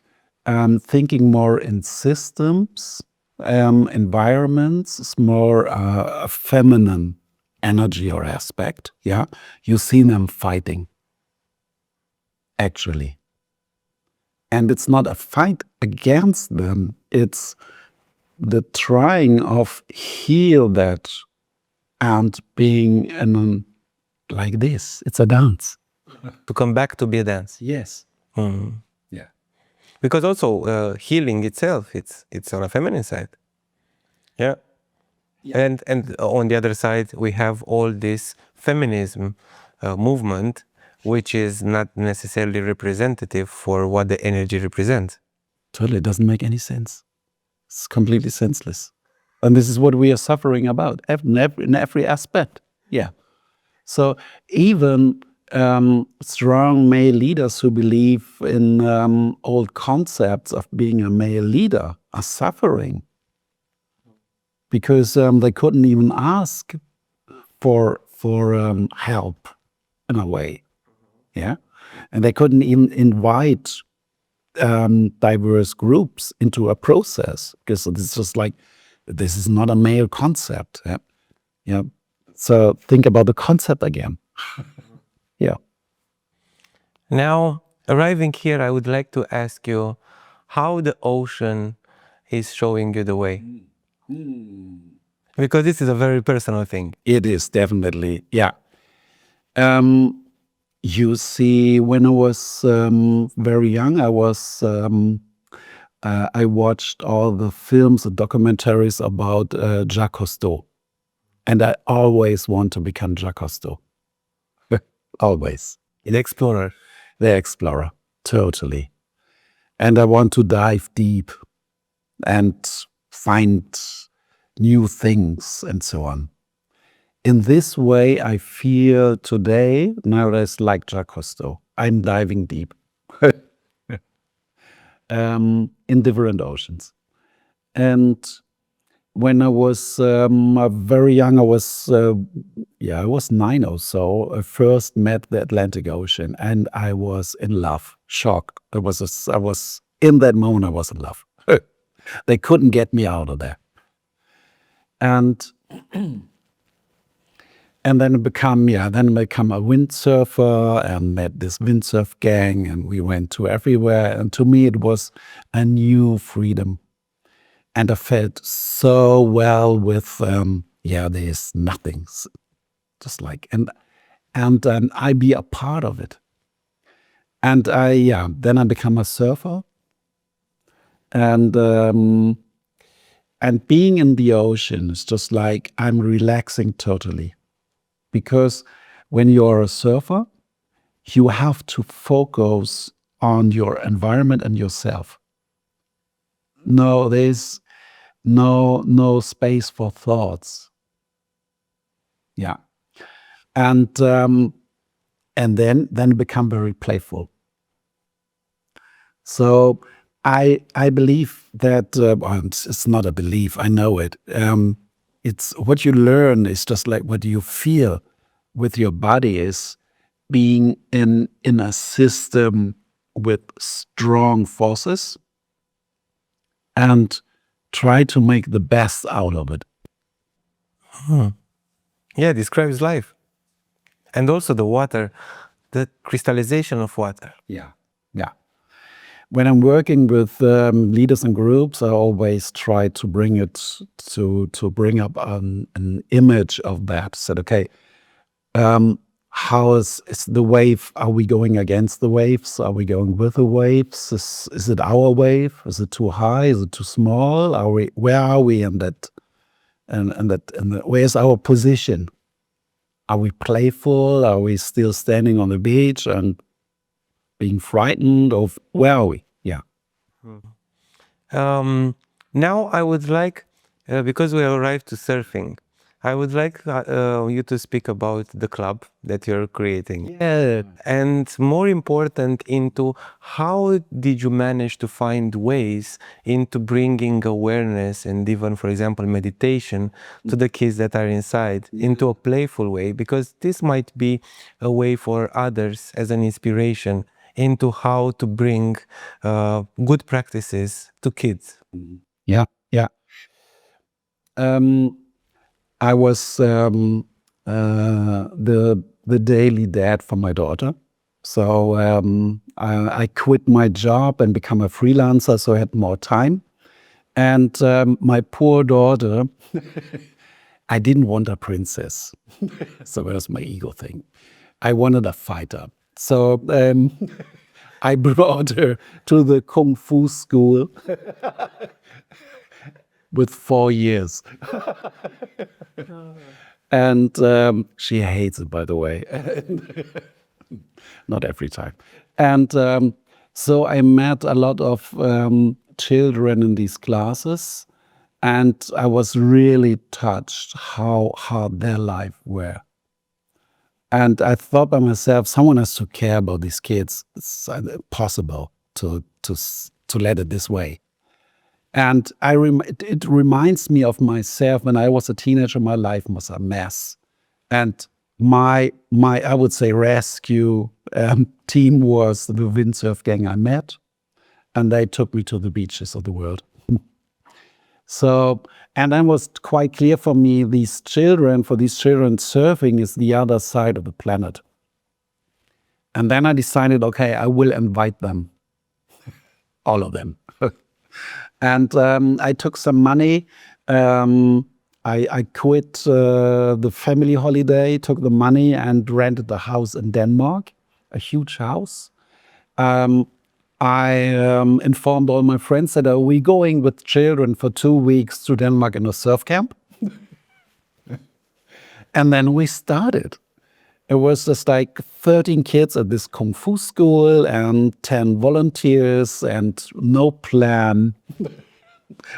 thinking more in systems, environments, is more a feminine energy or aspect, yeah. You see them fighting, actually. And it's not a fight against them, it's the trying of heal that and being like this. It's a dance. To come back to be a dance. Yes. Mm. Yeah. Because also healing itself, it's on a feminine side. Yeah. And on the other side, we have all this feminism movement, which is not necessarily representative for what the energy represents. Totally, it doesn't make any sense. It's completely senseless. And this is what we are suffering about in every aspect. Yeah. So even strong male leaders who believe in old concepts of being a male leader are suffering because they couldn't even ask for help in a way. Yeah. And they couldn't even invite diverse groups into a process because it's just like, this is not a male concept. Yeah. Yeah. So think about the concept again. Yeah. Now, arriving here, I would like to ask you how the ocean is showing you the way. Because this is a very personal thing. It is definitely, yeah. You see, when I was very young, I watched all the films and documentaries about Jacques Cousteau. And I always want to become Jacques Cousteau. Always. The explorer. The explorer, totally. And I want to dive deep and find new things and so on. In this way, I feel today, nowadays, like Jacques Cousteau. I'm diving deep in different oceans. And when I was very young, I was 9 or so. I first met the Atlantic Ocean, and I was in love, shocked. I was in that moment. I was in love. They couldn't get me out of there, and then I become a windsurfer and met this windsurf gang, and we went to everywhere. And to me, it was a new freedom. And I felt so well with, there's nothing, just like, and I be a part of it. And then I become a surfer. And being in the ocean is just like, I'm relaxing totally. Because when you're a surfer, you have to focus on your environment and yourself. No, there's no space for thoughts. Yeah. And then become very playful. So I believe that it's not a belief, I know it. It's what you learn is just like what you feel with your body is being in a system with strong forces and try to make the best out of it. Yeah, describes life. And also the water, the crystallization of water. Yeah, yeah. When I'm working with leaders and groups, I always try to bring it to bring up an image of that. Said, okay, how is the wave? Are we going against the waves? Are we going with the waves? Is it our wave? Is it too high? Is it too small? Where are we in that? Where's our position? Are we playful? Are we still standing on the beach and being frightened? Or where are we? Yeah. Now I would like, because we arrived to surfing, I would like you to speak about the club that you're creating. Yeah. And more important, into how did you manage to find ways into bringing awareness and even, for example, meditation to the kids that are inside into a playful way, because this might be a way for others as an inspiration into how to bring good practices to kids. Yeah, yeah. I was the daily dad for my daughter. So I quit my job and become a freelancer, so I had more time. And my poor daughter, I didn't want a princess. So that was my ego thing. I wanted a fighter. So I brought her to the Kung Fu school with 4 years. And she hates it, by the way. Not every time. And so I met a lot of children in these classes, and I was really touched how hard their life were. And I thought by myself, someone has to care about these kids. It's possible to let it this way. And it reminds me of myself when I was a teenager. My life was a mess, and my I would say rescue team was the windsurf gang I met, and they took me to the beaches of the world. So, and then was quite clear for me, for these children, surfing is the other side of the planet. And then I decided, okay, I will invite them, all of them. And I took some money. I quit the family holiday, took the money and rented a house in Denmark, a huge house. I informed all my friends that, are we going with children for 2 weeks to Denmark in a surf camp? And then we started. It was just like 13 kids at this Kung Fu school and 10 volunteers and no plan.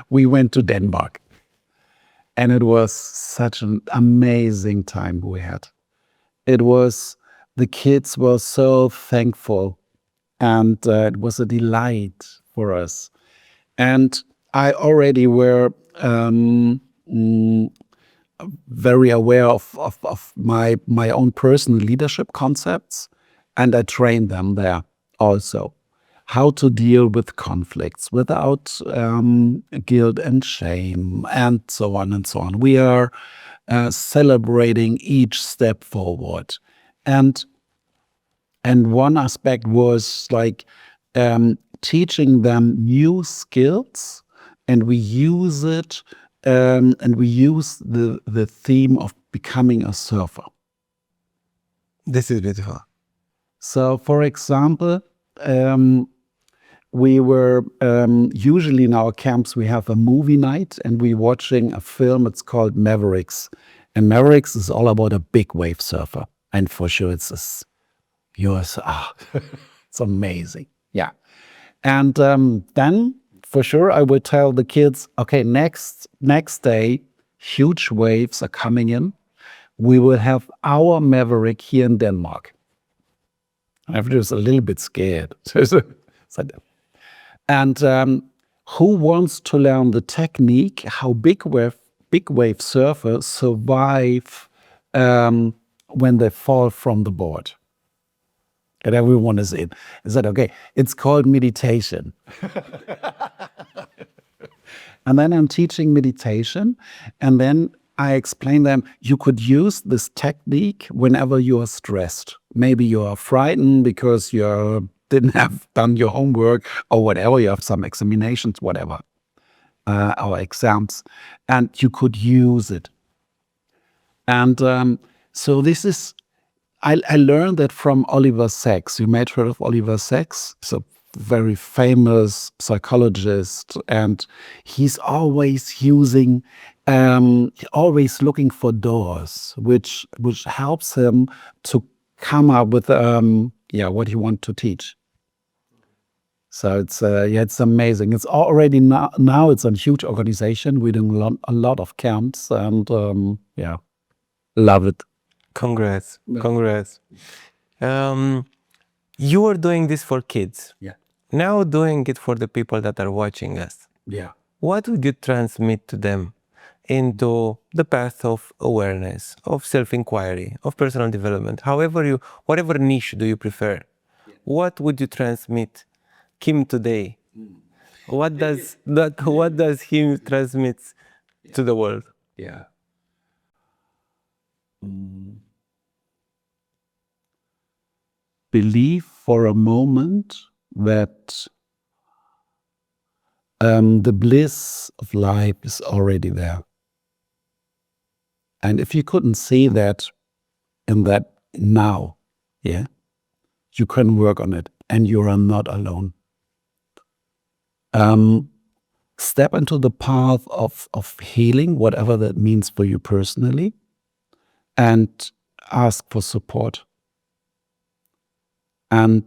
We went to Denmark. And it was such an amazing time we had. The kids were so thankful, and it was a delight for us. And I already were very aware of my own personal leadership concepts, and I trained them there also. How to deal with conflicts without guilt and shame, and so on and so on. We are celebrating each step forward. And one aspect was like teaching them new skills, and we use it, and we use the theme of becoming a surfer. This is beautiful. So, for example, we were usually in our camps, we have a movie night, and we're watching a film. It's called Mavericks. And Mavericks is all about a big wave surfer. And for sure, it's amazing. Yeah. And then, for sure, I would tell the kids, okay, next day, huge waves are coming in. We will have our Maverick here in Denmark. I was a little bit scared. And who wants to learn the technique, how big wave surfers survive when they fall from the board? And everyone is in. I said, okay, it's called meditation. And then I'm teaching meditation, and then I explain them, you could use this technique whenever you are stressed. Maybe you are frightened because you didn't have done your homework or whatever, you have some examinations, whatever, or exams, and you could use it. And so this is, I learned that from Oliver Sacks. You may have heard of Oliver Sacks. He's a very famous psychologist, and he's always using, always looking for doors, which helps him to come up with what he wants to teach. So it's amazing. It's already now it's a huge organization. We're doing a lot of camps, and love it. Congrats. Congrats. You are doing this for kids. Yeah. Now doing it for the people that are watching us. Yeah. What would you transmit to them into the path of awareness, of self-inquiry, of personal development? Whatever niche do you prefer? Yeah. What would you transmit Kim today? What does he transmit to the world? Yeah. Believe for a moment that the bliss of life is already there. And if you couldn't see that in that now, you can work on it, and you are not alone. Step into the path of healing, whatever that means for you personally, and ask for support. And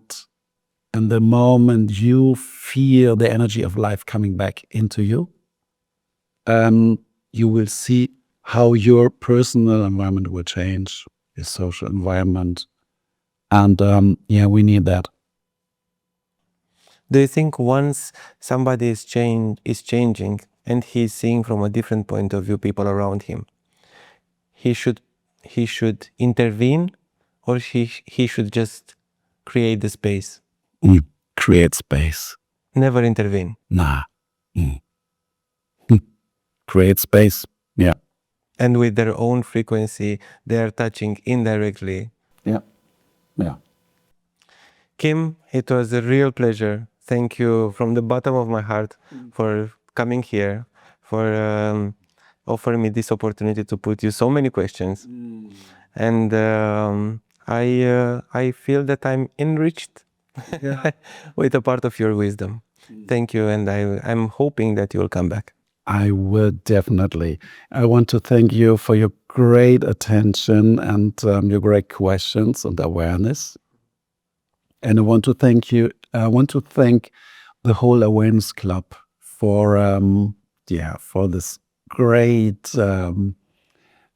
in the moment you feel the energy of life coming back into you, you will see how your personal environment will change, your social environment. And we need that. Do you think once somebody is changing and he's seeing from a different point of view people around him, he should intervene, or he should just create the space? Create space. Never intervene. Nah. Create space. Yeah. And with their own frequency, they are touching indirectly. Yeah. Yeah. Kim, it was a real pleasure. Thank you from the bottom of my heart for coming here, for offering me this opportunity to put you so many questions. And I feel that I'm enriched with a part of your wisdom. Thank you, and I'm hoping that you will come back. I will definitely. I want to thank you for your great attention and your great questions and awareness. And I want to thank you. I want to thank the whole Awareness Club for this great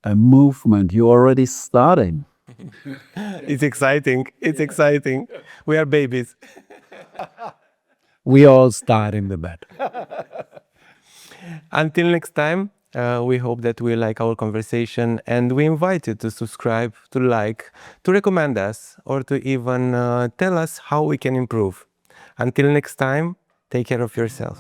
movement you're already starting. It's exciting. It's exciting. We are babies. We all start in the bed. Until next time, we hope that we like our conversation, and we invite you to subscribe, to like, to recommend us, or to even tell us how we can improve. Until next time, take care of yourself.